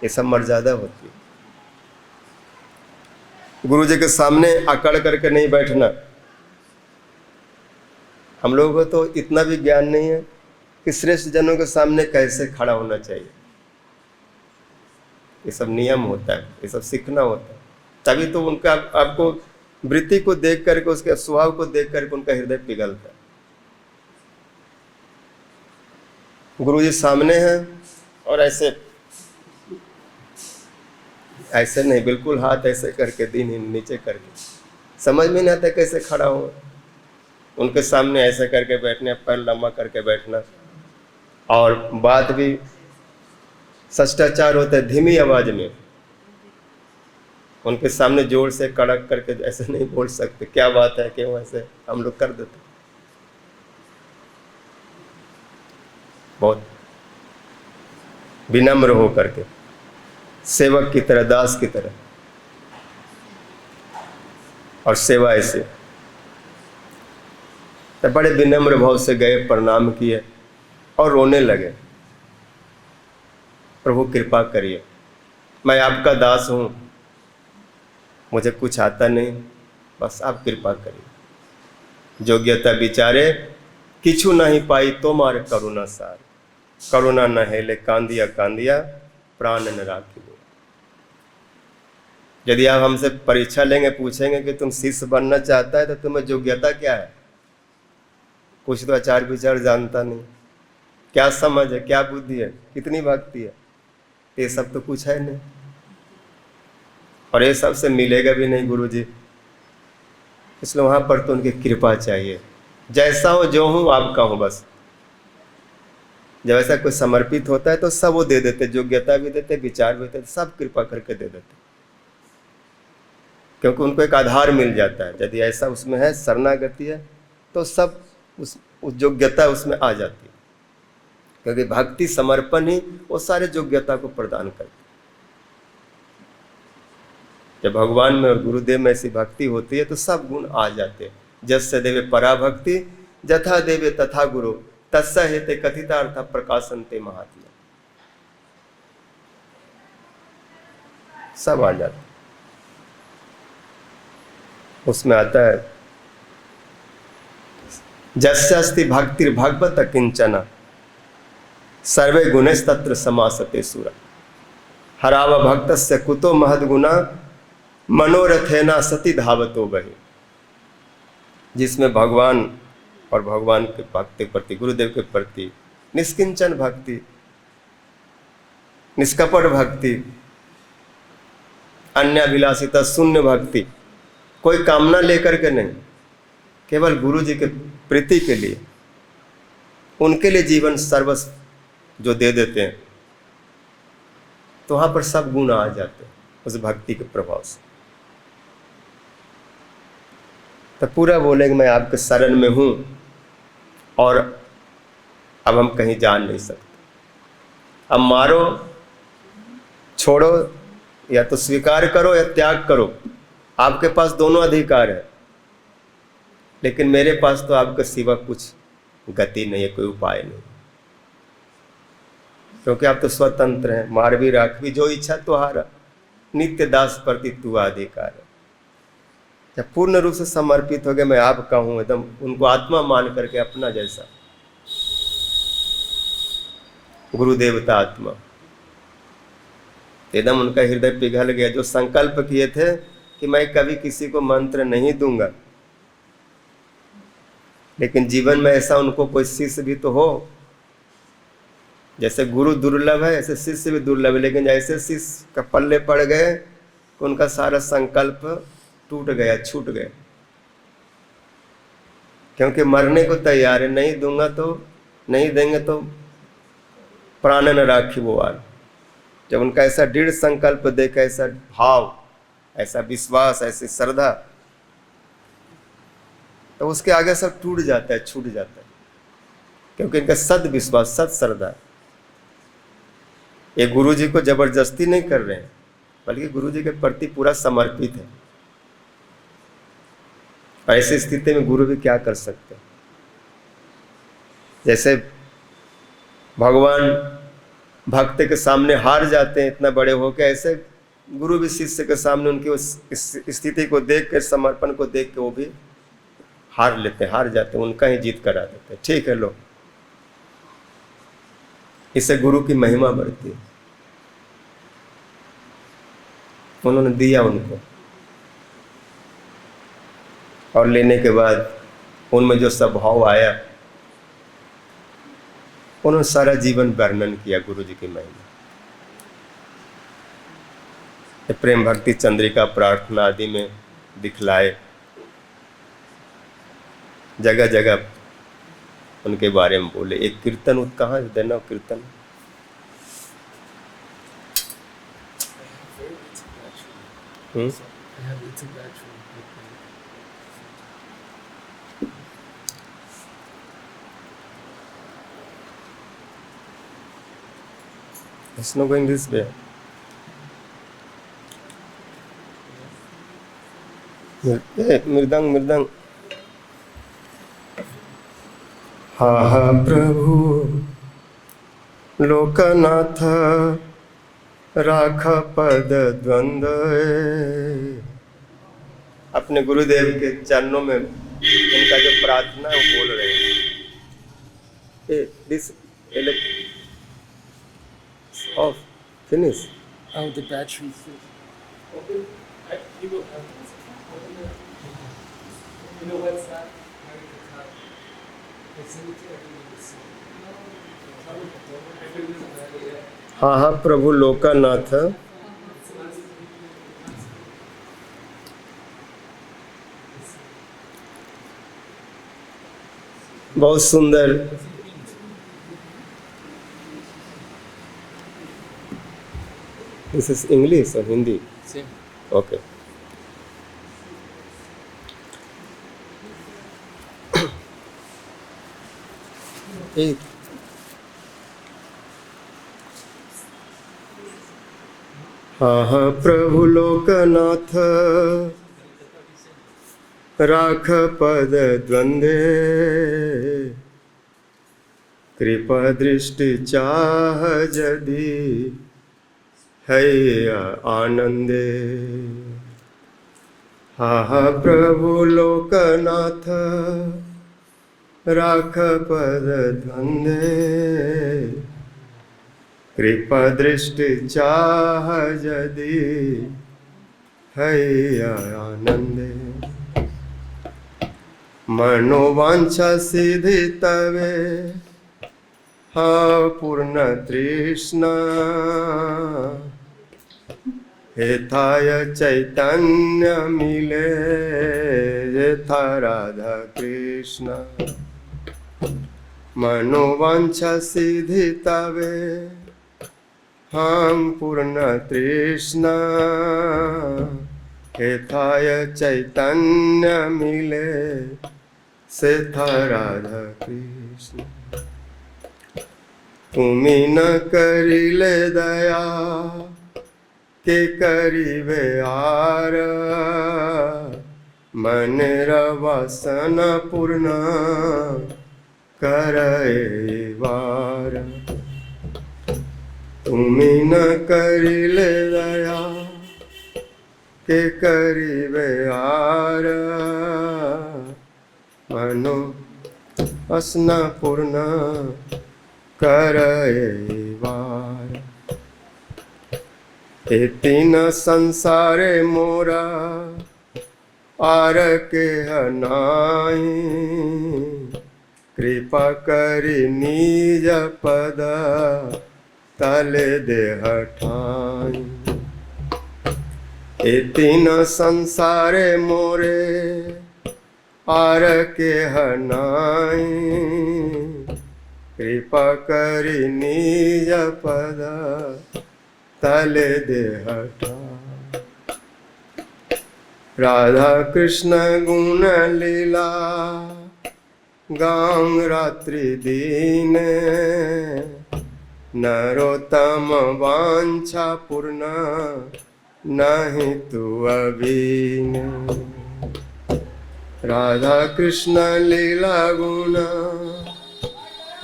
Speaker 1: ये सब मर्यादा होती है। गुरु जी के सामने अकड़ करके नहीं बैठना। हम लोगों को तो इतना भी ज्ञान नहीं है कि श्रेष्ठ जनों के सामने कैसे खड़ा होना चाहिए। ये सब नियम होता है, ये सब सीखना होता है, तभी तो उनका आपको वृत्ति को देख करके, उसके स्वभाव को देख करके उनका हृदय पिघलता है। गुरु जी सामने हैं और ऐसे नहीं, बिल्कुल हाथ ऐसे करके दिन नीचे करके, समझ में नहीं आता कैसे खड़ा हो। उनके सामने ऐसे करके बैठने, पैर लंबा करके बैठना, और बात भी शिष्टाचार होता है धीमी आवाज में। उनके सामने जोर से कड़क करके ऐसे नहीं बोल सकते, क्या बात है, क्यों ऐसे, हम लोग कर देते। बहुत विनम्र हो करके, सेवक की तरह, दास की तरह, और सेवा ऐसे। तो बड़े विनम्र भाव से गए, प्रणाम किए और रोने लगे, प्रभु कृपा करिए, मैं आपका दास हूँ, मुझे कुछ आता नहीं, बस आप कृपा करिए। योग्यता विचारे किछु नहीं पाई तोमार करुणा सार, करुणा न हेले कांदिया कांदिया प्राण न राखी। यदि आप हमसे परीक्षा लेंगे, पूछेंगे कि तुम शिष्य बनना चाहता है तो तुम्हें योग्यता क्या है, कुछ तो आचार विचार जानता नहीं, क्या समझ है, क्या बुद्धि है, कितनी भक्ति है, ये सब तो कुछ है नहीं, और ये सब से मिलेगा भी नहीं गुरु जी। इसलिए वहां पर तो उनकी कृपा चाहिए, जैसा हो जो हूं आपका हूं बस। जब ऐसा कोई समर्पित होता है तो सब वो दे देते, योग्यता भी देते, विचार भी देते, सब कृपा करके दे देते, क्योंकि उनको एक आधार मिल जाता है। यदि ऐसा उसमें है, शरणागति है, तो सब उस योग्यता उसमें आ जाती है, क्योंकि भक्ति समर्पण ही वो सारे योग्यता को प्रदान करती है। जब भगवान में और गुरुदेव में ऐसी भक्ति होती है तो सब गुण आ जाते हैं। जस्य देवे पराभक्ति जथा देवे तथा गुरु, तस्य हेते कथितार्थ प्रकाशन्ते महात्मा, सब आ जाते। उसमें आता है जस्यास्ति भक्तिर भगवत किंचन सर्वे गुणस्तत्र समासते सुरा, हराव भक्तस्य कुतो महद्गुणा मनोरथेना सती धावतो बहि। जिसमें भगवान और भगवान के भक्ति प्रति, गुरुदेव के प्रति निष्किंचन भक्ति, निष्कपट भक्ति, अन्याभिलाषिता शून्य भक्ति, कोई कामना लेकर के नहीं, केवल गुरु जी के प्रीति के लिए, उनके लिए जीवन सर्वस्व जो दे देते हैं, तो वहां पर सब गुण आ जाते हैं उस भक्ति के प्रभाव से। तो पूरा बोलेंगे मैं आपके शरण में हूं और अब हम कहीं जा नहीं सकते, अब मारो, छोड़ो, या तो स्वीकार करो या त्याग करो, आपके पास दोनों अधिकार है। लेकिन मेरे पास तो आपके सिवा कुछ गति नहीं है, कोई उपाय नहीं, क्योंकि आप तो स्वतंत्र हैं। मार भी राख भी जो इच्छा तुहारा, नित्य दास प्रति तू अधिकार है। जब पूर्ण रूप से समर्पित हो गए, मैं आपका हूं, एकदम उनको आत्मा मान करके अपना जैसा, गुरु देवता आत्मा, एकदम उनका हृदय पिघल गया। जो संकल्प किए थे कि मैं कभी किसी को मंत्र नहीं दूंगा, लेकिन जीवन में ऐसा उनको कोई शिष्य भी तो हो। जैसे गुरु दुर्लभ है, ऐसे शिष्य भी दुर्लभ है। लेकिन ऐसे शिष्य का पल्ले पड़ गए कि उनका सारा संकल्प टूट गया, छूट गया, क्योंकि मरने को तैयार है। नहीं दूंगा तो नहीं देंगे तो प्राण न राखी वो आर। जब उनका ऐसा दृढ़ संकल्प देखा, ऐसा भाव, ऐसा विश्वास, ऐसी श्रद्धा, तो उसके आगे सब टूट जाता है, छूट जाता है, क्योंकि इनका सद विश्वास, सद श्रद्धा। ये गुरु जी को जबरदस्ती नहीं कर रहे हैं, बल्कि गुरु जी के प्रति पूरा समर्पित है। ऐसी स्थिति में गुरु भी क्या कर सकते हैं। जैसे भगवान भक्त के सामने हार जाते हैं इतना बड़े होकर, ऐसे गुरु भी शिष्य के सामने उनकी उस स्थिति को देख कर, समर्पण को देख के वो भी हार लेते हैं, हार जाते हैं, उनका ही जीत करा देते हैं। ठीक है लो, इससे गुरु की महिमा बढ़ती है। उन्होंने दिया उनको, और लेने के बाद उनमें जो स्वभाव आया, उन्होंने सारा जीवन वर्णन किया गुरु जी की महिमा। प्रेम भक्ति चंद्रिका प्रार्थना आदि में दिखलाए, जगह जगह उनके बारे में बोले। एक कीर्तन कहाँ देना, कीर्तन It's not going this way. मृदंग हा हा प्रभु लोकनाथ राख पद द्वंद्व। अपने गुरुदेव के चरणों में इनका जो प्रार्थना है वो बोल रहे हैं। This off, finish.
Speaker 2: Oh, the battery. Okay. You will have this. You know what's that?
Speaker 1: हाँ हाँ प्रभु लोकनाथ बहुत सुंदर। This is English or Hindi?
Speaker 2: Same.
Speaker 1: Okay. हाँ प्रभु लोकनाथ राख पद द्वंद्वे, कृपा दृष्टि चाह यदि है आनंदे। हा प्रभु लोकनाथ राख पद द्वंद्वे, कृपा दृष्टि चाह यदि है आनंदे। मनोवांछा सिद्धि तवे हाँ पूर्ण तृष्णा, हेथाय चैतन्य मिले यथा राधा कृष्ण। मनोवांछा सिद्धि तवे हम पूर्ण तृष्णा, हेथाय चैतन्य मिले सेथा राधा कृष्ण। तुमी न करिले दया के करिवे आर मन वासन पूर्ण करे वार। तुमी न करिले दया के करिवे आर मनो असना पूर्ण करे वार। ए तीन संसारे मोरा आर के हनाई कृपा करी निज पद तले देह ठाई। ए तीन संसारे मोरे आर के हनाई कृपा करी निज पद तले देह ठाई। राधा कृष्ण गुण लीला गांग रात्रि दीन नरोत्तम वांछा पूर्ण नहीं तू अबीन। राधा कृष्ण लीला गुण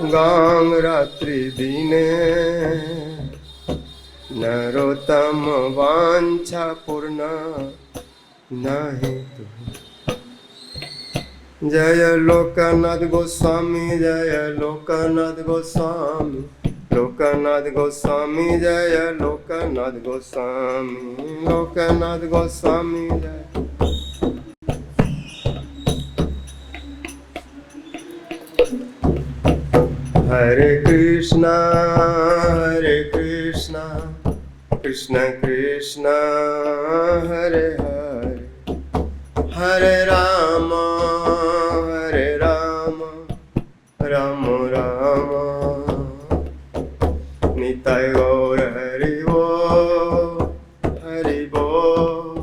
Speaker 1: गांग रात्रि दीने नरोत्तम वांछा पूर्ण नहीं तू। जय लोकनाथ गोस्वामी जय लोकनाथ गोस्वामी लोकनाथ गोस्वामी जय लोकनाथ गोस्वामी लोकनाथ गोस्वामी जय। हरे कृष्णा कृष्ण कृष्ण हरे हरे हरे राम राम राम निताय गौर हरि बोल हरि बोल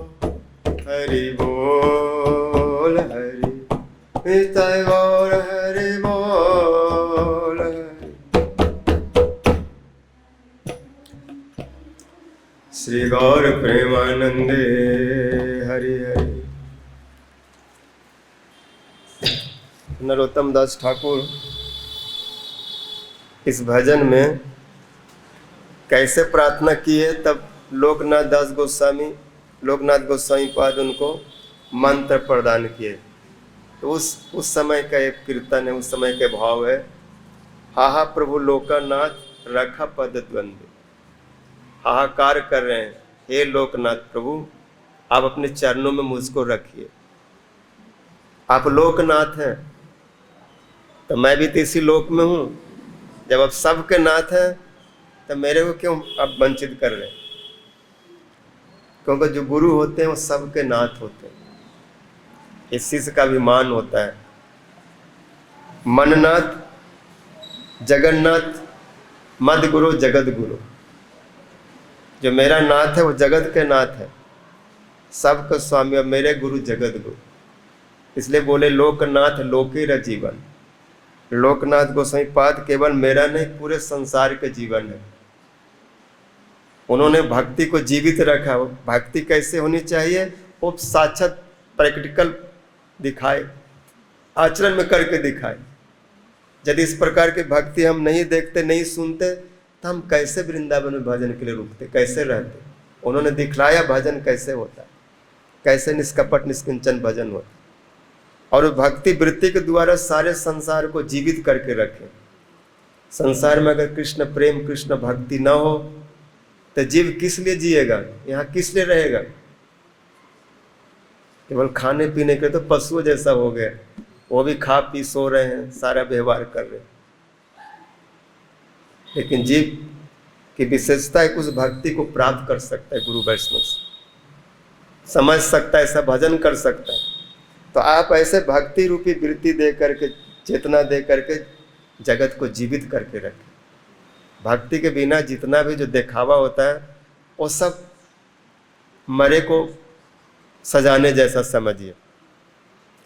Speaker 1: हरि बोल हरि निताय गौर हरि बोल हरि। श्री गौर प्रेमानंदे हरि हरि। नरोत्तम दास ठाकुर इस भजन में कैसे प्रार्थना की है, तब लोकनाथ दास गोस्वामी लोकनाथ गोस्वामी पाद उनको मंत्र प्रदान किए। तो उस समय का एक कीर्तन है, उस समय के भाव है। हाहा प्रभु लोकनाथ रखा पद द्वंद्व। हाहाकार कर रहे हैं, हे लोकनाथ प्रभु आप अपने चरणों में मुझको रखिए। आप लोकनाथ हैं तो मैं भी तो इसी लोक में हूँ। जब आप सबके नाथ हैं तो मेरे को क्यों आप वंचित कर रहे हैं? क्योंकि जो गुरु होते हैं वो सबके नाथ होते हैं। इस चीज का अभिमान होता है। मननाथ जगन्नाथ मद गुरु जगत गुरु। जो मेरा नाथ है वो जगत के नाथ है, सबका स्वामी और मेरे गुरु जगत गुरु। इसलिए बोले लोकनाथ लोके र जीवन। लोकनाथ गोसाई पाद केवल मेरा नहीं पूरे संसार के जीवन है। उन्होंने भक्ति को जीवित रखा। भक्ति कैसे होनी चाहिए वो साक्षात प्रैक्टिकल दिखाए, आचरण में करके दिखाए। यदि इस प्रकार की भक्ति हम नहीं देखते नहीं सुनते तो हम कैसे वृंदावन में भजन के लिए रुकते, कैसे रहते? उन्होंने दिखलाया भजन कैसे होता है, कैसे निष्कपट निष्किंचन भजन होता है। और भक्ति वृत्ति के द्वारा सारे संसार को जीवित करके रखे। संसार में अगर कृष्ण प्रेम कृष्ण भक्ति ना हो तो जीव किस लिए जिएगा, यहाँ किस लिए रहेगा? केवल खाने पीने के तो पशुओं जैसा हो गया। वो भी खा पी सो रहे हैं, सारा व्यवहार कर रहे हैं। लेकिन जीव की विशेषता है कि उस भक्ति को प्राप्त कर सकता है, गुरु वैष्णव से समझ सकता है, ऐसा भजन कर सकता है। तो आप ऐसे भक्ति रूपी वृत्ति दे करके, चेतना दे करके जगत को जीवित करके रखें। भक्ति के बिना जितना भी जो दिखावा होता है वो सब मरे को सजाने जैसा समझिए।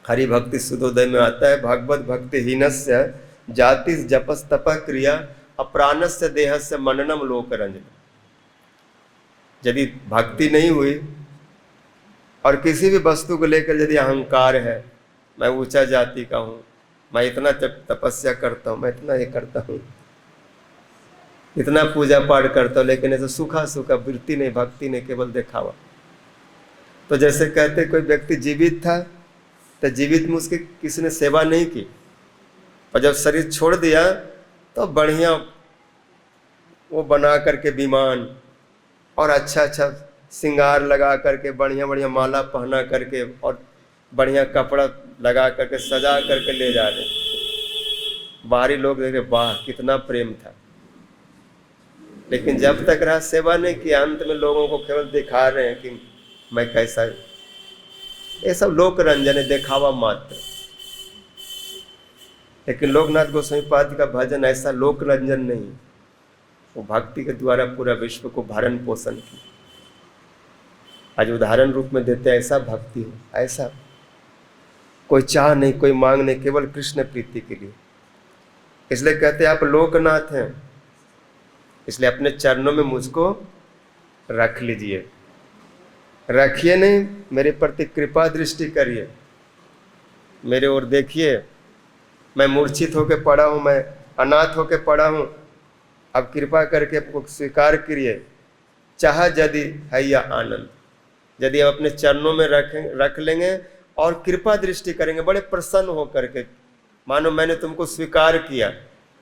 Speaker 1: हरि भक्ति सुदोदय में आता है, भगवत भक्ति हीनस्य जाति जपस तप क्रिया अप्राणस्य देहस्य मननम लोकरंजन। यदि भक्ति नहीं हुई और किसी भी वस्तु को लेकर यदि अहंकार है, मैं ऊंचा जाति का हूँ, मैं इतना तपस्या करता हूँ, मैं इतना ये करता हूँ, इतना पूजा पाठ करता हूँ, लेकिन ऐसा सूखा सूखा वृत्ति नहीं, भक्ति नहीं, केवल दिखावा। तो जैसे कहते कोई व्यक्ति जीवित था तो जीवित में उसकी किसी ने सेवा नहीं की, और जब शरीर छोड़ दिया तो बढ़िया वो बना करके विमान और अच्छा अच्छा श्रृंगार लगा करके, बढ़िया बढ़िया माला पहना करके और बढ़िया कपड़ा लगा करके सजा करके ले जा रहे। बाहरी लोग देखे वाह कितना प्रेम था, लेकिन जब तक रहा सेवा नहीं किया, अंत में लोगों को केवल दिखा रहे हैं कि मैं कैसा। ये सब लोक रंजन है, दिखावा मात्र। लेकिन लोकनाथ गोस्वामी पाद का भजन ऐसा लोक रंजन नहीं, वो भक्ति के द्वारा पूरा विश्व को भरण पोषण की। आज उदाहरण रूप में देते हैं, ऐसा भक्ति हो, ऐसा कोई चाह नहीं, कोई मांग नहीं, केवल कृष्ण प्रीति के लिए। इसलिए कहते हैं आप लोकनाथ हैं, इसलिए अपने चरणों में मुझको रख लीजिए। रखिए नहीं, मेरे प्रति कृपा दृष्टि करिए, मेरे ओर देखिए। मैं मूर्छित होकर पड़ा हूँ, मैं अनाथ होकर पड़ा हूँ, अब कृपा करके आपको स्वीकार करिए। चाह यदि है या आनंद, यदि हम अपने चरणों में रख लेंगे और कृपा दृष्टि करेंगे, बड़े प्रसन्न हो करके, मानो मैंने तुमको स्वीकार किया,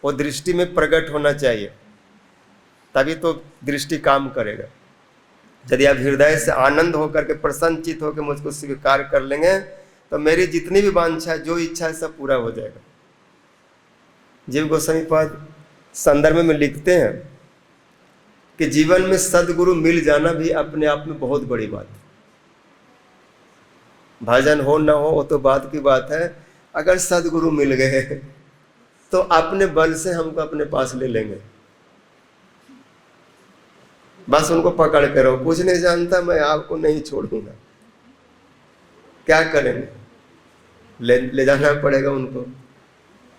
Speaker 1: वो दृष्टि में प्रकट होना चाहिए, तभी तो दृष्टि काम करेगा। यदि आप हृदय से आनंद होकर के प्रसन्नचित होकर मुझको स्वीकार कर लेंगे तो मेरी जितनी भी वांछा, जो इच्छा है, सब पूरा हो जाएगा। जीव गोस्वामी पाद संदर्भ में लिखते हैं कि जीवन में सदगुरु मिल जाना भी अपने आप में बहुत बड़ी बात है। भजन हो ना हो वो तो बात की बात है, अगर सदगुरु मिल गए तो अपने बल से हमको अपने पास ले लेंगे। बस उनको पकड़ कर रहो, कुछ नहीं जानता, मैं आपको नहीं छोड़ूंगा। क्या करेंगे? ले जाना पड़ेगा उनको।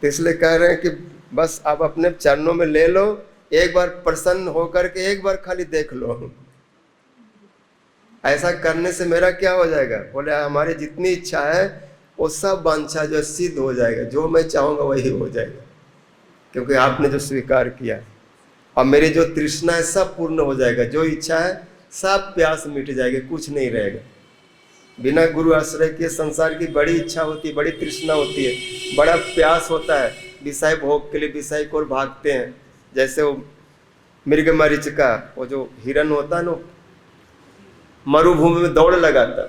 Speaker 1: तो इसलिए कह रहे हैं कि बस आप अपने चरणों में ले लो, एक बार प्रसन्न होकर के एक बार खाली देख लो। ऐसा करने से मेरा क्या हो जाएगा? बोले हमारी जितनी इच्छा है वो सब वांछा जो सिद्ध हो जाएगा, जो मैं चाहूंगा वही हो जाएगा, क्योंकि आपने जो स्वीकार किया। और मेरी जो तृष्णा है सब पूर्ण हो जाएगा, जो इच्छा है सब प्यास मिट जाएगी, कुछ नहीं रहेगा। बिना गुरु आश्रय के संसार की बड़ी इच्छा होती है, बड़ी तृष्णा होती है, बड़ा प्यास होता है विषय भोग के लिए, विषय को भागते हैं। जैसे वो मृगमरीच का वो जो हिरण होता है ना, मरुभूमि में दौड़ लगाता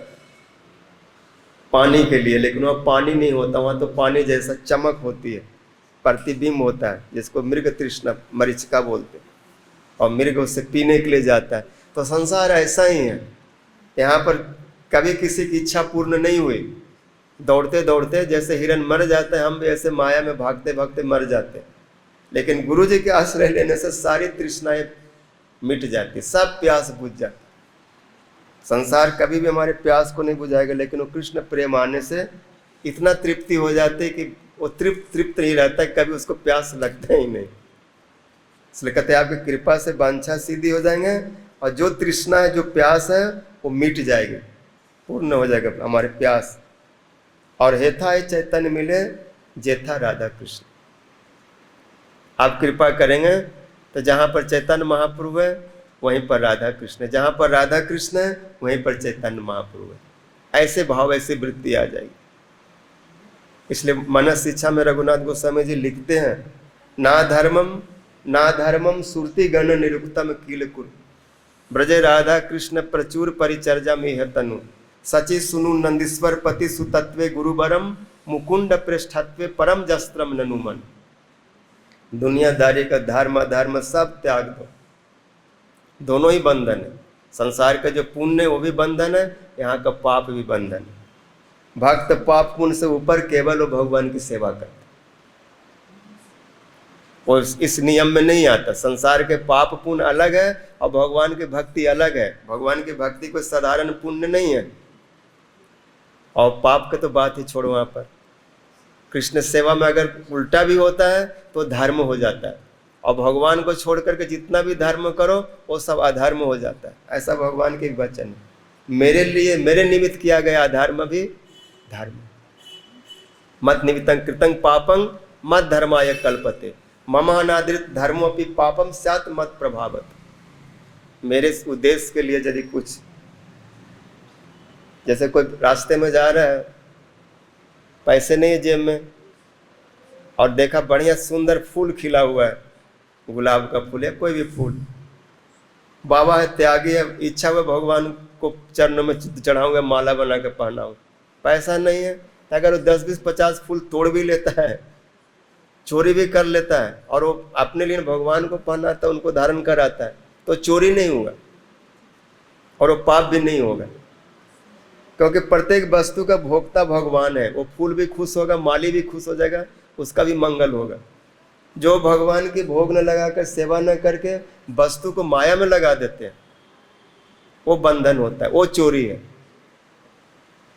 Speaker 1: पानी के लिए, लेकिन वहाँ पानी नहीं होता, वहाँ तो पानी जैसा चमक होती है, प्रतिबिंब होता है, जिसको मृग तृष्णा मरीचिका बोलते हैं, और मृग उससे पीने के लिए जाता है। तो संसार ऐसा ही है, यहाँ पर कभी किसी की इच्छा पूर्ण नहीं हुई, दौड़ते दौड़ते जैसे हिरण मर जाते हैं, हम भी ऐसे माया में भागते भागते मर जाते हैं। लेकिन गुरु जी के आश्रय लेने से सारी तृष्णाएं मिट जाती, सब प्यास बुझ जाती। संसार कभी भी हमारे प्यास को नहीं बुझाएगा, लेकिन वो कृष्ण प्रेम आने से इतना तृप्ति हो जाती है कि वो तृप्त नहीं रहता, कभी उसको प्यास लगता ही नहीं। इसलिए कहते हैं आपकी कृपा से वांछा सिद्धि हो जाएंगे, और जो तृष्णा है, जो प्यास है, वो मिट जाएगी, पूर्ण हो जाएगा हमारे प्यास। और हेथा है चैतन्य मिले जेथा राधा कृष्ण। आप कृपा करेंगे तो जहाँ पर चैतन्य महाप्रभु है वहीं पर राधा कृष्ण है, जहाँ पर राधा कृष्ण है वहीं पर चैतन्य महाप्रभु है। ऐसे भाव, ऐसी वृत्ति आ जाएगी। इसलिए मनस शिक्षा में रघुनाथ गोस्वामी जी लिखते हैं, ना धर्मम सुरति गण निरुक्तम कील कुरु ब्रजे राधा कृष्ण प्रचुर परिचर्या में तनु सचि सुनु नंदीश्वर पति सुतत्वे गुरुबरम मुकुंद पृष्ठत्वे परम जस्त्रम ननुमन। दुनियादारी का धर्म अधर्म सब त्याग दो, दोनों ही बंधन है। संसार का जो पुण्य है वो भी बंधन है, यहाँ का पाप भी बंधन है। भक्त पाप पुण्य से ऊपर केवल वो भगवान की सेवा करता, वो इस नियम में नहीं आता। संसार के पाप पुण्य अलग है और भगवान की भक्ति अलग है। भगवान की भक्ति कोई साधारण पुण्य नहीं है, और पाप का तो बात ही छोड़ो। वहाँ पर कृष्ण सेवा में अगर उल्टा भी होता है तो धर्म हो जाता है, और भगवान को छोड़ करके जितना भी धर्म करो वो सब अधर्म हो जाता है। ऐसा भगवान के वचन है, मेरे लिए मेरे निमित्त किया गया अधर्म भी धर्म। मत निमित्तं कृतं पापं मत धर्माय कल्पते मम अनादृत धर्मोपि पापम स्यात् मत प्रभावत। मेरे उद्देश्य के लिए यदि कुछ, जैसे कोई रास्ते में जा रहा है, पैसे नहीं है जेब में, और देखा बढ़िया सुंदर फूल खिला हुआ है, गुलाब का फूल है कोई भी फूल, बाबा है त्यागी है, इच्छा हुआ भगवान को चरणों में चढ़ाऊंगा, माला बना के पहनाऊं, पैसा नहीं है तो अगर वो 10, 20, 50 फूल तोड़ भी लेता है, चोरी भी कर लेता है, और वो अपने लिए भगवान को पहनाता है, उनको धारण कराता है, तो चोरी नहीं होगा और वो पाप भी नहीं होगा, क्योंकि प्रत्येक वस्तु का भोक्ता भगवान है। वो फूल भी खुश होगा, माली भी खुश हो जाएगा, उसका भी मंगल होगा। जो भगवान की भोग न लगाकर सेवा न करके वस्तु को माया में लगा देते हैं, वो बंधन होता है, वो चोरी है,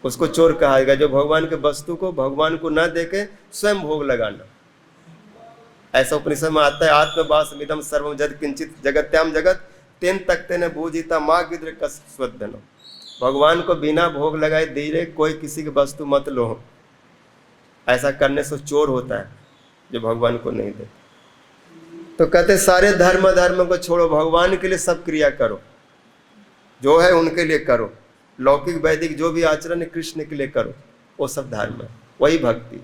Speaker 1: उसको चोर कहा जाएगा। जो भगवान के वस्तु को भगवान को न देके स्वयं भोग लगाना, ऐसा उपनिषद में आता है, आत्मवासमिदं सर्वं जद किंचित जगत्याम जगत तेन तक्ते न भूजिता माँ गिद्र कस्वद्धनो। भगवान को बिना भोग लगाए धीरे कोई किसी की वस्तु मत लो, ऐसा करने से चोर होता है जो भगवान को नहीं दे। तो कहते सारे धर्म को छोड़ो, भगवान के लिए सब क्रिया करो, जो है उनके लिए करो, लौकिक वैदिक जो भी आचरण है कृष्ण के लिए करो, वो सब धर्म है, वही भक्ति।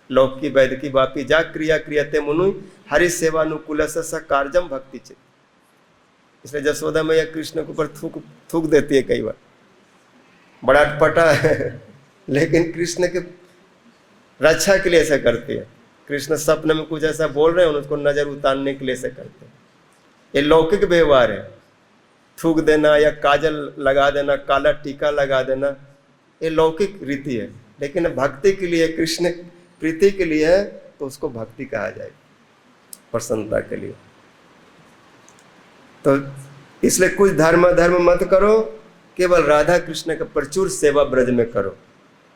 Speaker 1: लौकिक वैदिकी वापी जा क्रिया क्रियते मुनु हरि सेवानुकूल स कार्यम भक्ति चित। इसलिए जसोदा मैया कृष्ण के ऊपर थूक देती है कई बार, बड़ा अटपटा है, लेकिन कृष्ण के रक्षा के लिए ऐसा करती है। कृष्ण सपने में कुछ ऐसा बोल रहे हैं, उसको नजर उतारने के लिए ऐसा करते हैं। ये लौकिक व्यवहार है, थूक देना या काजल लगा देना, काला टीका लगा देना, ये लौकिक रीति है। लेकिन भक्ति के लिए, कृष्ण प्रीति के लिए है, तो उसको भक्ति कहा जाएगा, प्रसन्नता के लिए। तो इसलिए कुछ धर्म मत करो, केवल राधा कृष्ण का प्रचुर सेवा ब्रज में करो।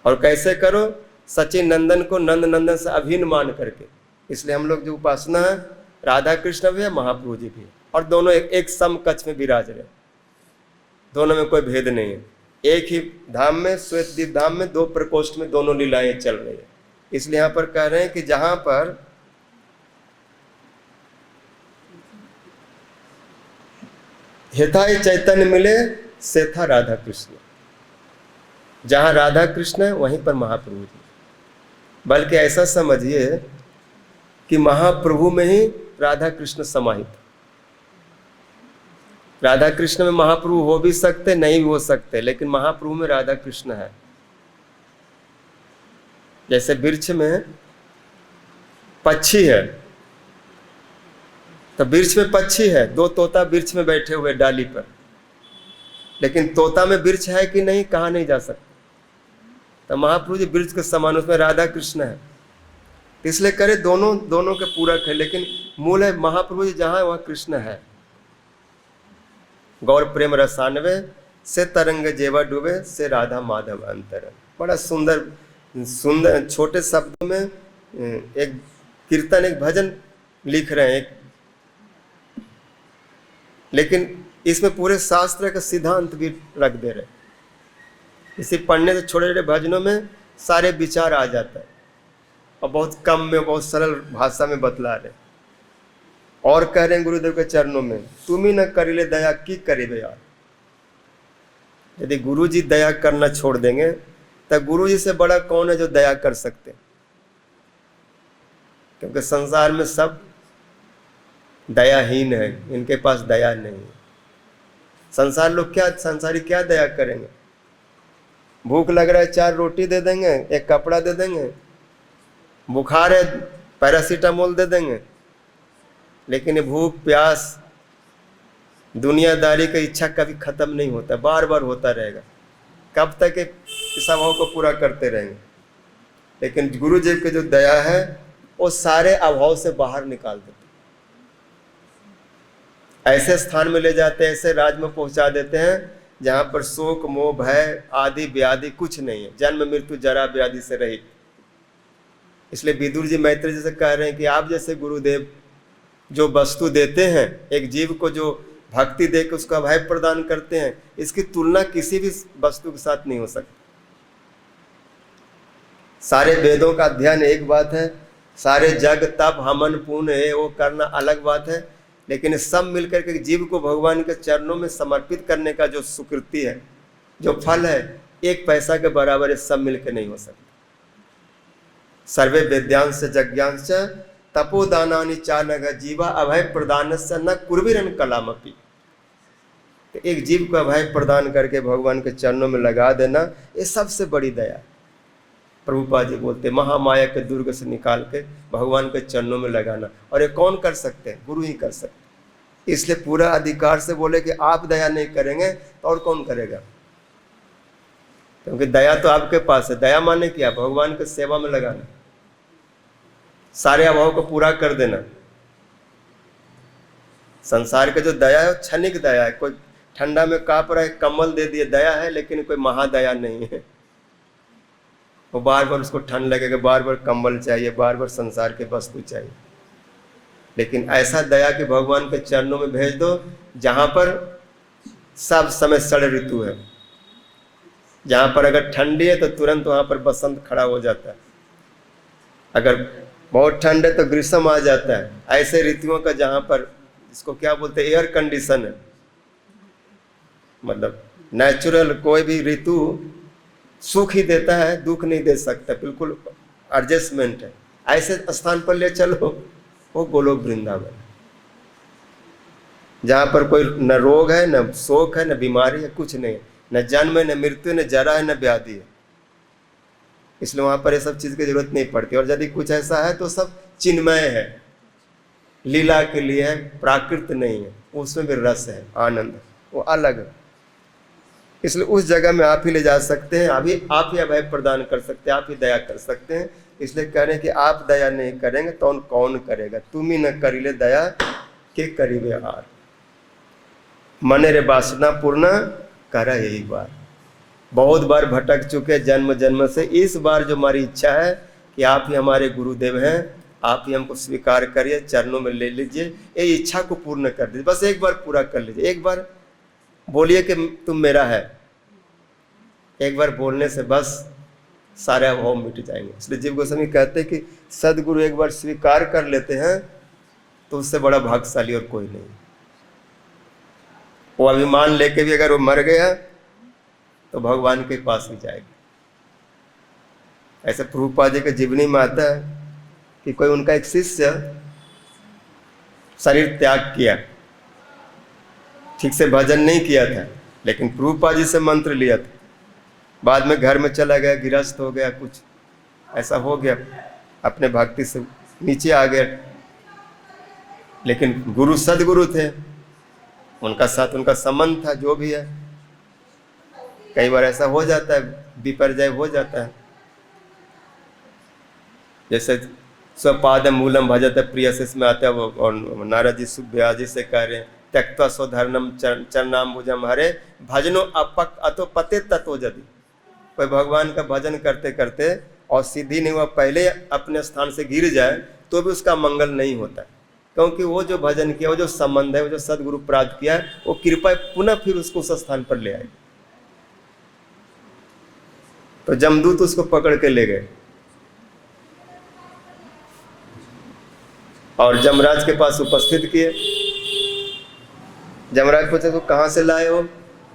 Speaker 1: और कैसे करो? सचिन नंदन को नंद नंदन से अभिन्न मान करके। इसलिए हम लोग जो उपासना है, राधा कृष्ण भी है, महाप्रभु जी भी है, और दोनों एक सम कक्ष में विराज रहे, दोनों में कोई भेद नहीं है। एक ही धाम में, श्वेत दीप धाम में, 2 प्रकोष्ठ में दोनों लीलाएं चल रही है। इसलिए यहाँ पर कह रहे हैं कि जहां पर हिताय चैतन्य मिले से था राधा कृष्ण, जहां राधा कृष्ण है वहीं पर महाप्रभु जी। बल्कि ऐसा समझिए कि महाप्रभु में ही राधा कृष्ण समाहित। राधा कृष्ण में महाप्रभु हो भी सकते, नहीं भी हो सकते, लेकिन महाप्रभु में राधा कृष्ण है। जैसे वृक्ष में पक्षी है, तो वृक्ष में पक्षी है, 2 तोता वृक्ष में बैठे हुए डाली पर, लेकिन तोता में वृक्ष है कि नहीं, कहा नहीं जा सकता। तो महाप्रभु जी वृक्ष के समान, उसमें राधा कृष्ण है। इसलिए करे दोनों के पूरक है, लेकिन मूल है महाप्रभु जी जहां है वहां कृष्ण है। गौर प्रेम रसानवे से तरंग जेवा डूबे से राधा माधव अंतर। बड़ा सुंदर छोटे शब्दों में एक कीर्तन, एक भजन लिख रहे हैं, लेकिन इसमें पूरे शास्त्र का सिद्धांत भी रख दे रहे हैं। इसे पढ़ने से छोटे छोटे भजनों में सारे विचार आ जाता है, और बहुत कम में, बहुत सरल भाषा में बतला रहे। और कह रहे हैं गुरुदेव के चरणों में, तुम ही न करिले दया की करीबे यार। यदि गुरु जी दया करना छोड़ देंगे तो गुरु जी से बड़ा कौन है जो दया कर सकते? क्योंकि संसार में सब दयाहीन है, इनके पास दया नहीं है। संसारी क्या दया करेंगे? भूख लग रहा है, 4 रोटी दे देंगे, 1 कपड़ा दे देंगे, बुखार है पैरासीटामोल दे देंगे, लेकिन ये भूख प्यास दुनियादारी का इच्छा कभी खत्म नहीं होता, बार बार होता रहेगा। कब तक इस अभाव को पूरा करते रहेंगे? लेकिन गुरु जी की जो दया है वो सारे अभाव से बाहर निकाल देते, ऐसे स्थान में ले जाते हैं, ऐसे राज में पहुंचा देते हैं जहां पर शोक मोह भय आदि व्याधि कुछ नहीं है, जन्म मृत्यु जरा व्याधि से रहित। इसलिए विदुर जी मैत्री जी से कह रहे हैं कि आप जैसे गुरुदेव जो वस्तु देते हैं, एक जीव को जो भक्ति दे के उसको अभय प्रदान करते हैं, इसकी तुलना किसी भी वस्तु के साथ नहीं हो सकती। सारे वेदों का अध्ययन एक बात है, सारे जग तप हमन पुण्य है वो करना अलग बात है, लेकिन सब मिलकर के जीव को भगवान के चरणों में समर्पित करने का जो सुकृति है, जो फल है, एक पैसा के बराबर है, सब मिलकर नहीं हो सकता। सर्वे वेद्यांश यज्ञांश तपोदानानि चा नघ जीवा अभय प्रदान से न कुर्वीरन कलामपि। तो एक जीव को अभय प्रदान करके भगवान के चरणों में लगा देना, ये सबसे बड़ी दया। प्रभुपाद जी बोलते महामाया के दुर्ग से निकाल के भगवान के चरणों में लगाना, और ये कौन कर सकते हैं? गुरु ही कर सकते। इसलिए पूरा अधिकार से बोले कि आप दया नहीं करेंगे तो और कौन करेगा? क्योंकि दया तो आपके पास है। दया माने क्या? भगवान के सेवा में लगाना, सारे अभाव को पूरा कर देना। संसार के जो दया है वो क्षणिक दया है। कोई ठंडा में कांप रहा है, कंबल दे दिए, दया है, लेकिन कोई महादया नहीं है। वो बार बार उसको ठंड लगेगा, बार बार कंबल चाहिए, बार बार संसार के वस्तु चाहिए। लेकिन ऐसा दया कि भगवान के चरणों में भेज दो, जहाँ पर सब समय षड ऋतु है, जहाँ पर अगर ठंडी है तो तुरंत वहाँ पर बसंत खड़ा हो जाता है, अगर बहुत ठंड है तो ग्रीष्म आ जाता है। ऐसे ऋतुओं का जहाँ पर, इसको क्या बोलते हैं, एयर कंडीशन है, मतलब नेचुरल कोई भी ऋतु सुख ही देता है, दुख नहीं दे सकता, बिल्कुल एडजस्टमेंट है। ऐसे स्थान पर ले चलो, वो गोलोक वृंदावन, जहाँ पर कोई न रोग है, न शोक है, न बीमारी है, कुछ नहीं है, न जन्म है, न मृत्यु, न जरा है, न व्याधि है। इसलिए वहाँ पर ये सब चीज़ की जरूरत नहीं पड़ती। और यदि कुछ ऐसा है तो सब चिन्मय है, लीला के लिए है, प्राकृत नहीं है, उसमें भी रस है, आनंद, वो अलग है। इसलिए उस जगह में आप ही ले जा सकते हैं, अभी आप ही अभय प्रदान कर सकते हैं, आप ही दया कर सकते हैं। इसलिए कह रहे हैं कि आप दया नहीं करेंगे तो कौन करेगा? तुम ही न करिले दया के करीबे हार, मने रे वासना पूर्ण करा यही बार। बहुत बार भटक चुके जन्म जन्म से, इस बार जो हमारी इच्छा है कि आप ही हमारे गुरुदेव हैं, आप ही हमको स्वीकार करिए, चरणों में ले लीजिए, ये इच्छा को पूर्ण कर दीजिए। बस एक बार पूरा कर लीजिए, एक बार बोलिए कि तुम मेरा है। एक बार बोलने से बस सारे अभाव मिट जाएंगे। इसलिए जीव गोस्वामी कहते हैं कि सदगुरु एक बार स्वीकार कर लेते हैं तो उससे बड़ा भाग्यशाली और कोई नहीं। वो अभिमान लेके भी अगर वो मर गया तो भगवान के पास ही जाएगा। ऐसे प्रभुपाद जी के जीवनी में आता है कि कोई उनका एक शिष्य शरीर त्याग किया, ठीक से भजन नहीं किया था, लेकिन प्रभुपाद जी से मंत्र लिया था। बाद में घर में चला गया, गृहस्थ हो गया, कुछ ऐसा हो गया, अपने भक्ति से नीचे आ गया। लेकिन गुरु सदगुरु थे, उनका साथ उनका संबंध था, जो भी है। कई बार ऐसा हो जाता है, विपर्जय हो जाता है। जैसे स्वपाद मूलम भजत प्रिय से इसमें आता है, और नारद जी व्यास जी से कह रहे हैं त्यक्त्वा स्वधर्मम चरणाम्बुजम हरे भजनो अपक अतो पते ततो यदि। कोई भगवान का भजन करते करते और सिद्धि नहीं हुआ, पहले अपने स्थान से गिर जाए तो भी उसका मंगल नहीं होता, क्योंकि वो जो भजन किया, वो जो संबंध है, वो जो सदगुरु प्राप्त किया, वो कृपा पुनः फिर उसको उस स्थान पर ले आएगी। तो जमदूत उसको पकड़ के ले गए और जमराज के पास उपस्थित किए। जमराज पूछे तो कहाँ से लाए हो?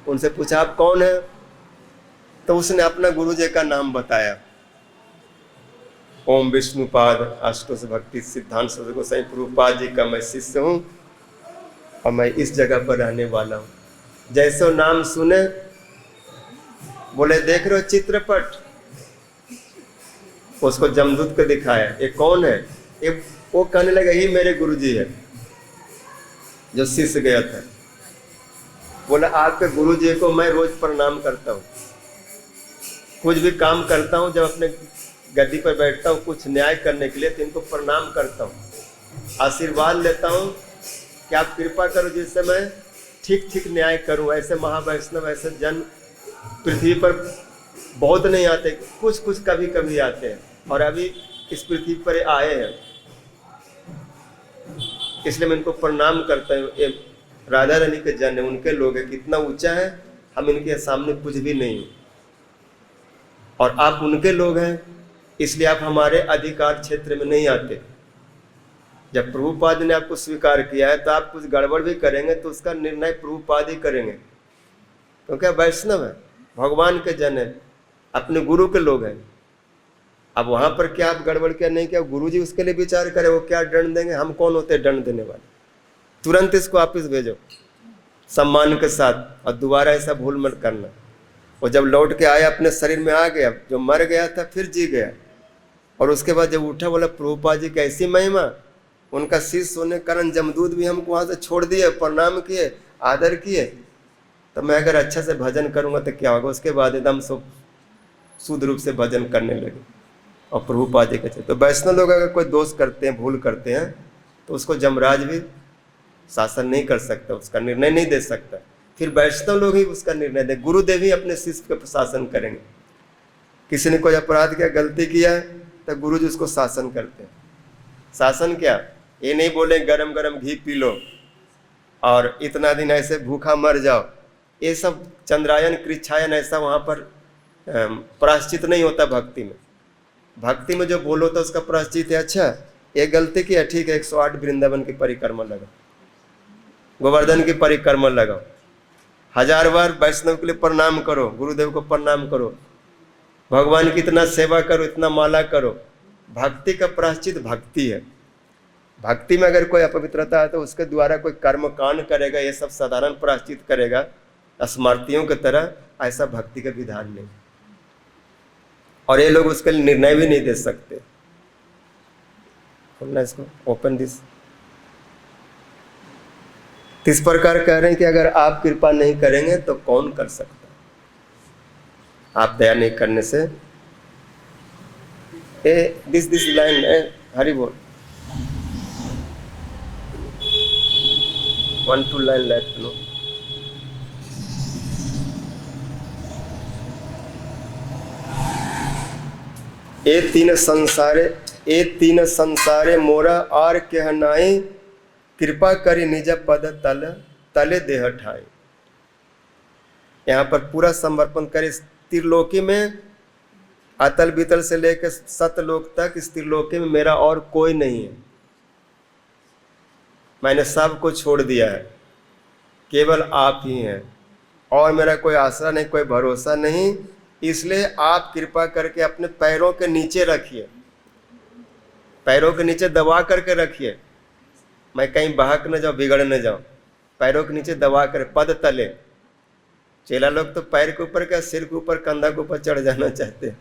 Speaker 1: उनसे पूछा आप कौन है? तो उसने अपना गुरु जी का नाम बताया, ओम विष्णुपाद अष्टोश भक्ति सिद्धांत गोसाई प्रभुपाद जी का मैं शिष्य हूँ और मैं इस जगह पर रहने वाला हूँ। जैसे वो नाम सुने, बोले देख रहे हो चित्रपट? उसको जमदूत को दिखाया, ये कौन है? ये वो कहने लगा ही मेरे गुरुजी है जो शिष्य गया था। बोला आपके गुरुजी को मैं रोज प्रणाम करता हूँ, कुछ भी काम करता हूँ, जब अपने गद्दी पर बैठता हूँ कुछ न्याय करने के लिए तो इनको प्रणाम करता हूँ, आशीर्वाद लेता हूँ कि आप कृपा करो जिससे मैं ठीक ठीक न्याय करूँ। ऐसे महावैष्णव, ऐसे जन पृथ्वी पर बहुत नहीं आते, कुछ कुछ कभी कभी आते हैं, और अभी इस पृथ्वी पर आए हैं। इसलिए मैं इनको प्रणाम करता हूँ। ये राधा रानी के जन है, उनके लोग हैं, कितना ऊंचा है, हम इनके सामने कुछ भी नहीं। और आप उनके लोग हैं, इसलिए आप हमारे अधिकार क्षेत्र में नहीं आते। जब प्रभुपाद ने आपको स्वीकार किया है तो आप कुछ गड़बड़ भी करेंगे तो उसका निर्णय प्रभुपाद ही करेंगे, क्योंकि आप वैष्णव है, भगवान के जन है, अपने गुरु के लोग हैं। अब वहां पर क्या आप गड़बड़ क्या नहीं किया, गुरु जी उसके लिए विचार करे, वो क्या दंड देंगे, हम कौन होते हैं दंड देने वाले। तुरंत इसको वापिस भेजो सम्मान के साथ, और दोबारा ऐसा भूल मत करना। वो जब लौट के आया अपने शरीर में आ गया, जो मर गया था फिर जी गया, और उसके बाद जब उठा बोला प्रभुपाद जी कैसी महिमा, उनका शिष्य होने के कारण जमदूत भी हमको वहाँ से छोड़ दिए, प्रणाम किए, आदर किए। तो मैं अगर अच्छा से भजन करूँगा तो क्या होगा। उसके बाद एकदम शुद्ध रूप से भजन करने लगे और प्रभुपाद जी कहते। तो वैष्णव लोग अगर कोई दोष करते हैं, भूल करते हैं, तो उसको जमराज भी शासन नहीं कर सकता, उसका निर्णय नहीं दे सकता, फिर वैष्णव लोग ही उसका निर्णय दे। गुरुदेव ही अपने शिष्य का शासन करेंगे। किसी ने कोई अपराध किया, गलती किया है, तो गुरु जी उसको शासन करते हैं। शासन क्या, ये नहीं बोले गरम गरम घी पी लो और इतना दिन ऐसे भूखा मर जाओ, ये सब चंद्रायन कृच्छायन ऐसा वहाँ पर प्रायश्चित नहीं होता। भक्ति में, भक्ति में जो बोलो तो उसका प्रायश्चित है। अच्छा ये गलती किया, ठीक है, 108 वृंदावन की परिक्रमा लगाओ, गोवर्धन की परिक्रमा लगाओ, 1000 बार वैष्णव के लिए प्रणाम करो, गुरुदेव को प्रणाम करो, भगवान की इतना सेवा करो, इतना माला करो। भक्ति का प्रायश्चित भक्ति है। भक्ति में अगर कोई अपवित्रता है तो उसके द्वारा कोई कर्म कांड करेगा, ये सब साधारण प्रायश्चित करेगा स्मृतियों की तरह, ऐसा भक्ति का विधान नहीं। और ये लोग उसके लिए निर्णय भी नहीं दे सकते। खोलना इसको, ओपन दिस। इस प्रकार कह रहे हैं कि अगर आप कृपा नहीं करेंगे तो कौन कर सकता, आप दया नहीं करने से। दिस लाइन हरि बोल, 1-2 लाइन लेफ्ट नो। ए तीन संसारे मोरा आर कहनाई, कृपा करी निज पद तले देह ठाई। यहाँ पर पूरा समर्पण करे। त्रिलोकी में अतल बीतल से लेकर सतलोक तक इस त्रिलोकी में मेरा और कोई नहीं है। मैंने सब को छोड़ दिया है, केवल आप ही हैं, और मेरा कोई आसरा नहीं, कोई भरोसा नहीं। इसलिए आप कृपा करके अपने पैरों के नीचे रखिए, पैरों के नीचे दबा करके रखिए, मैं कहीं बहक न जाऊँ, बिगड़ न जाऊँ। पैरों के नीचे दबा कर, पद तले। चेला लोग तो पैर के ऊपर क्या, सिर के ऊपर, कंधा के ऊपर चढ़ जाना चाहते हैं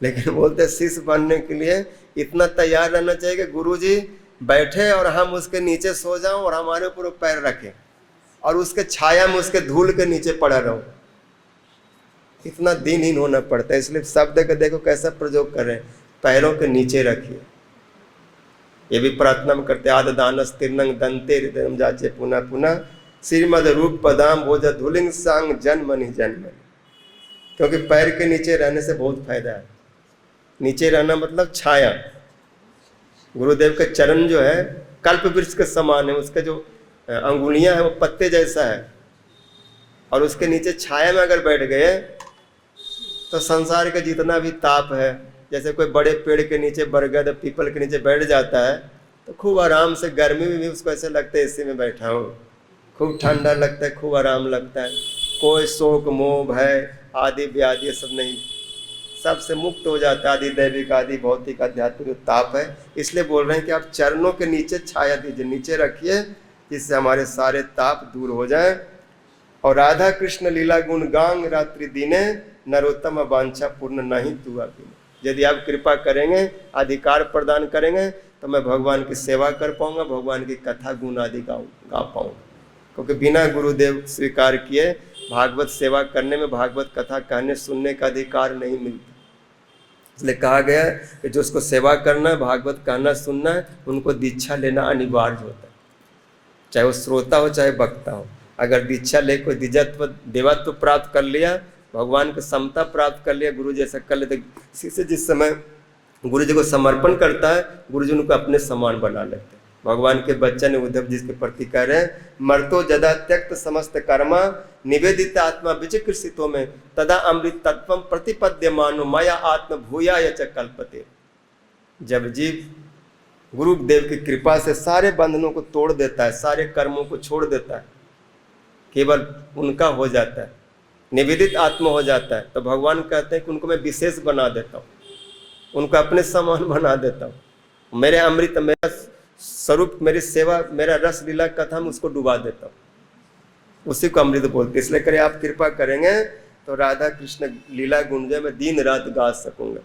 Speaker 1: लेकिन बोलते शिष्य बनने के लिए इतना तैयार रहना चाहिए कि गुरुजी बैठे और हम उसके नीचे सो जाऊं और हमारे ऊपर पैर रखें और उसके छाया में, उसके धूल के नीचे पड़ा रहूं। इतना दीनहीन होना पड़ता है। इसलिए शब्द का देखो कैसा प्रयोग कर रहे हैं, पैरों के नीचे रखिए। ये भी प्रार्थना में करते, आद दानस तीर्णंग दंते हृदयम जाचे पुनः पुनः, श्रीमद रूप पदाम भोज धुलिंग सांग जन्मनि जन्मनि। क्योंकि पैर के नीचे रहने से बहुत फायदा है। नीचे रहना मतलब छाया। गुरुदेव के चरण जो है कल्प वृक्ष के समान है, उसके जो अंगुलियां हैं वो पत्ते जैसा है, और उसके नीचे छाया में अगर बैठ गए तो संसार का जितना भी ताप है, जैसे कोई बड़े पेड़ के नीचे, बरगद पीपल के नीचे बैठ जाता है तो खूब आराम से, गर्मी में भी उसको ऐसे लगता है एसी में बैठा हूँ, खूब ठंडा लगता है, खूब आराम लगता है। कोई शोक मोह भय आदि व्याधि ये सब नहीं, सबसे मुक्त हो जाता है। आदि दैविक आदि भौतिक आध्यात्मिक ताप है। इसलिए बोल रहे हैं कि आप चरणों के नीचे छाया दीजिए, नीचे रखिए, जिससे हमारे सारे ताप दूर हो जाएं। और राधा कृष्ण लीला गुण गांग रात्रि दिने, नरोत्तम वांछा पूर्ण नहीं तू अभी। यदि आप कृपा करेंगे, अधिकार प्रदान करेंगे, तो मैं भगवान की सेवा कर पाऊंगा, भगवान की कथा गुण आदि गा पाऊंगा। क्योंकि बिना गुरुदेव स्वीकार किए भागवत सेवा करने में, भागवत कथा कहने सुनने का अधिकार नहीं मिलता। इसलिए कहा गया कि जो उसको सेवा करना है, भागवत कहना सुनना है, उनको दीक्षा लेना अनिवार्य होता है, चाहे वो श्रोता हो चाहे वक्ता हो। अगर दीक्षा ले कोई द्विजत्व देवत्व प्राप्त कर लिया, भगवान की समता प्राप्त कर लिया, गुरु जैसा कर लेते, शिष्य जिस समय गुरु जी को समर्पण करता है, गुरु जी उनको अपने समान बना लेते हैं। भगवान के बच्चन उद्धव जी के प्रति कह रहे हैं, मर्तो जदा त्यक्त समस्त कर्मा निवेदित आत्मा विचिकृषितो में तदा अमृत तत्व प्रतिपद्यमानो माया आत्म भूया च कल्पते। जब जीव गुरुदेव की कृपा से सारे बंधनों को तोड़ देता है, सारे कर्मों को छोड़ देता है, केवल उनका हो जाता है, निवेदित आत्मा हो जाता है, तो भगवान कहते हैं कि उनको मैं विशेष बना देता हूँ, उनको अपने समान बना देता हूँ। मेरे अमृत, मेरा स्वरूप, मेरी सेवा, मेरा रस लीला कथा में उसको डुबा देता हूँ, उसी को अमृत बोलते। इसलिए करें आप कृपा करेंगे तो राधा कृष्ण लीला गुंजय में दिन रात गा सकूंगा,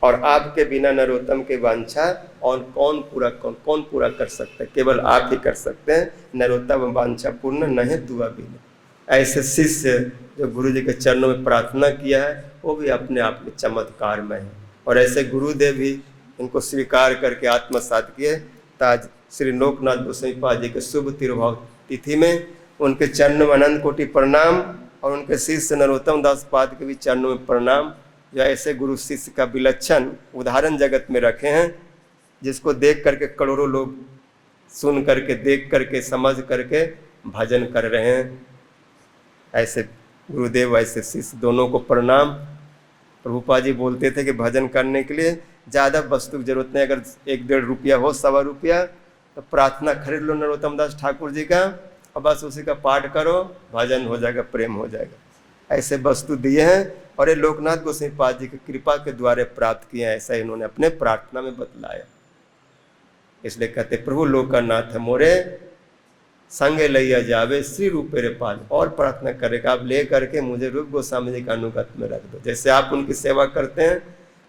Speaker 1: और आपके बिना नरोत्तम की वांछा और कौन पूरा कर सकता है, केवल आप ही कर सकते हैं। नरोत्तम वांछा पूर्ण नहीं दुआ बिना। ऐसे शिष्य जो गुरु जी के चरणों में प्रार्थना किया है वो भी अपने आप में चमत्कार में है, और ऐसे गुरुदेव भी इनको स्वीकार करके आत्मसात किए। ताज श्री लोकनाथ गोस्वामी पाद जी के शुभ तिरुभाव तिथि में उनके चरणों में अनंत कोटि प्रणाम, और उनके शिष्य नरोत्तम दास पाद के भी चरणों में प्रणाम, जो ऐसे गुरु शिष्य का विलक्षण उदाहरण जगत में रखे हैं, जिसको देख करके करोड़ों लोग सुन करके, देख करके, समझ करके भजन कर रहे हैं। ऐसे गुरुदेव, ऐसे शिष्य दोनों को प्रणाम। प्रभुपाद जी बोलते थे कि भजन करने के लिए ज़्यादा वस्तु की जरूरत नहीं, अगर 1-1.5 रुपया हो, 1.25 रुपया, तो प्रार्थना खरीद लो नरोत्तम दास ठाकुर जी का, और बस उसी का पाठ करो, भजन हो जाएगा, प्रेम हो जाएगा। ऐसे वस्तु दिए हैं, और ये लोकनाथ गोस्वामी पाद जी की कृपा के द्वारा प्राप्त किए हैं, ऐसा इन्होंने अपने प्रार्थना में बतलाया। इसलिए कहते प्रभु लोकनाथ मोरे संगे लैया जावे श्री रूपे रे पाल। और प्रार्थना करेगा, आप ले करके मुझे रूप गोस्वामी जी के अनुगत में रख दो। जैसे आप उनकी सेवा करते हैं,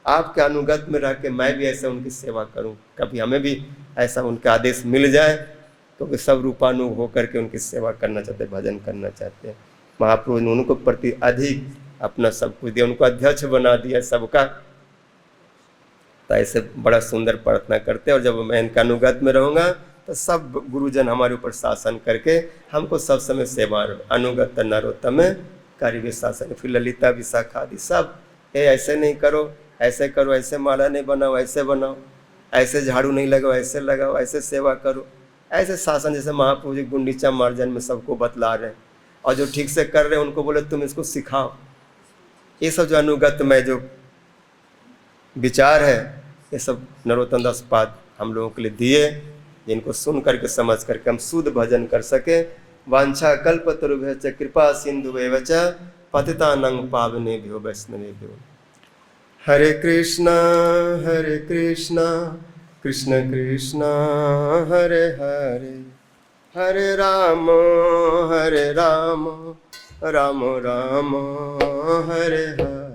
Speaker 1: आपके अनुगत में रह के मैं भी ऐसा उनकी सेवा करूं, कभी हमें भी ऐसा उनका आदेश मिल जाए, क्योंकि सब रूपानु होकर के उनकी सेवा करना चाहते हैं, भजन करना चाहते हैं। महाप्रभु ने उनको प्रति अधिक अपना सब कुछ दिया, उनको अध्यक्ष बना दिया सबका। तो ऐसे बड़ा सुंदर प्रार्थना करते हैं, और जब मैं इनका अनुगत में रहूँगा तो सब गुरुजन हमारे ऊपर शासन करके हमको सब समय सेवा, अनुगत नरोत्तम कार्य शासन। फिर ललिता विशाखा आदि सब, ऐसे नहीं करो, ऐसे करो, ऐसे माला नहीं बनाओ, ऐसे बनाओ, ऐसे झाड़ू नहीं लगाओ, ऐसे लगाओ, ऐसे सेवा करो, ऐसे शासन जैसे महाप्रभु जी गुंडीचा मार्जन में सबको बतला रहे हैं। और जो ठीक से कर रहे हैं उनको बोले तुम इसको सिखाओ। ये सब जो अनुगत में जो विचार है, ये सब नरोत्तम दास पाद हम लोगों के लिए दिए, जिनको सुन करके समझ करके हम शुद्ध भजन कर सके। वांछा कल्पतरुभ्यश्च कृपा सिन्धुभ्यश्च पतितानां पावनेभ्यो वैष्णवेभ्यो। हरे कृष्णा कृष्ण कृष्ण हरे हरे, हरे राम राम राम हरे हरे।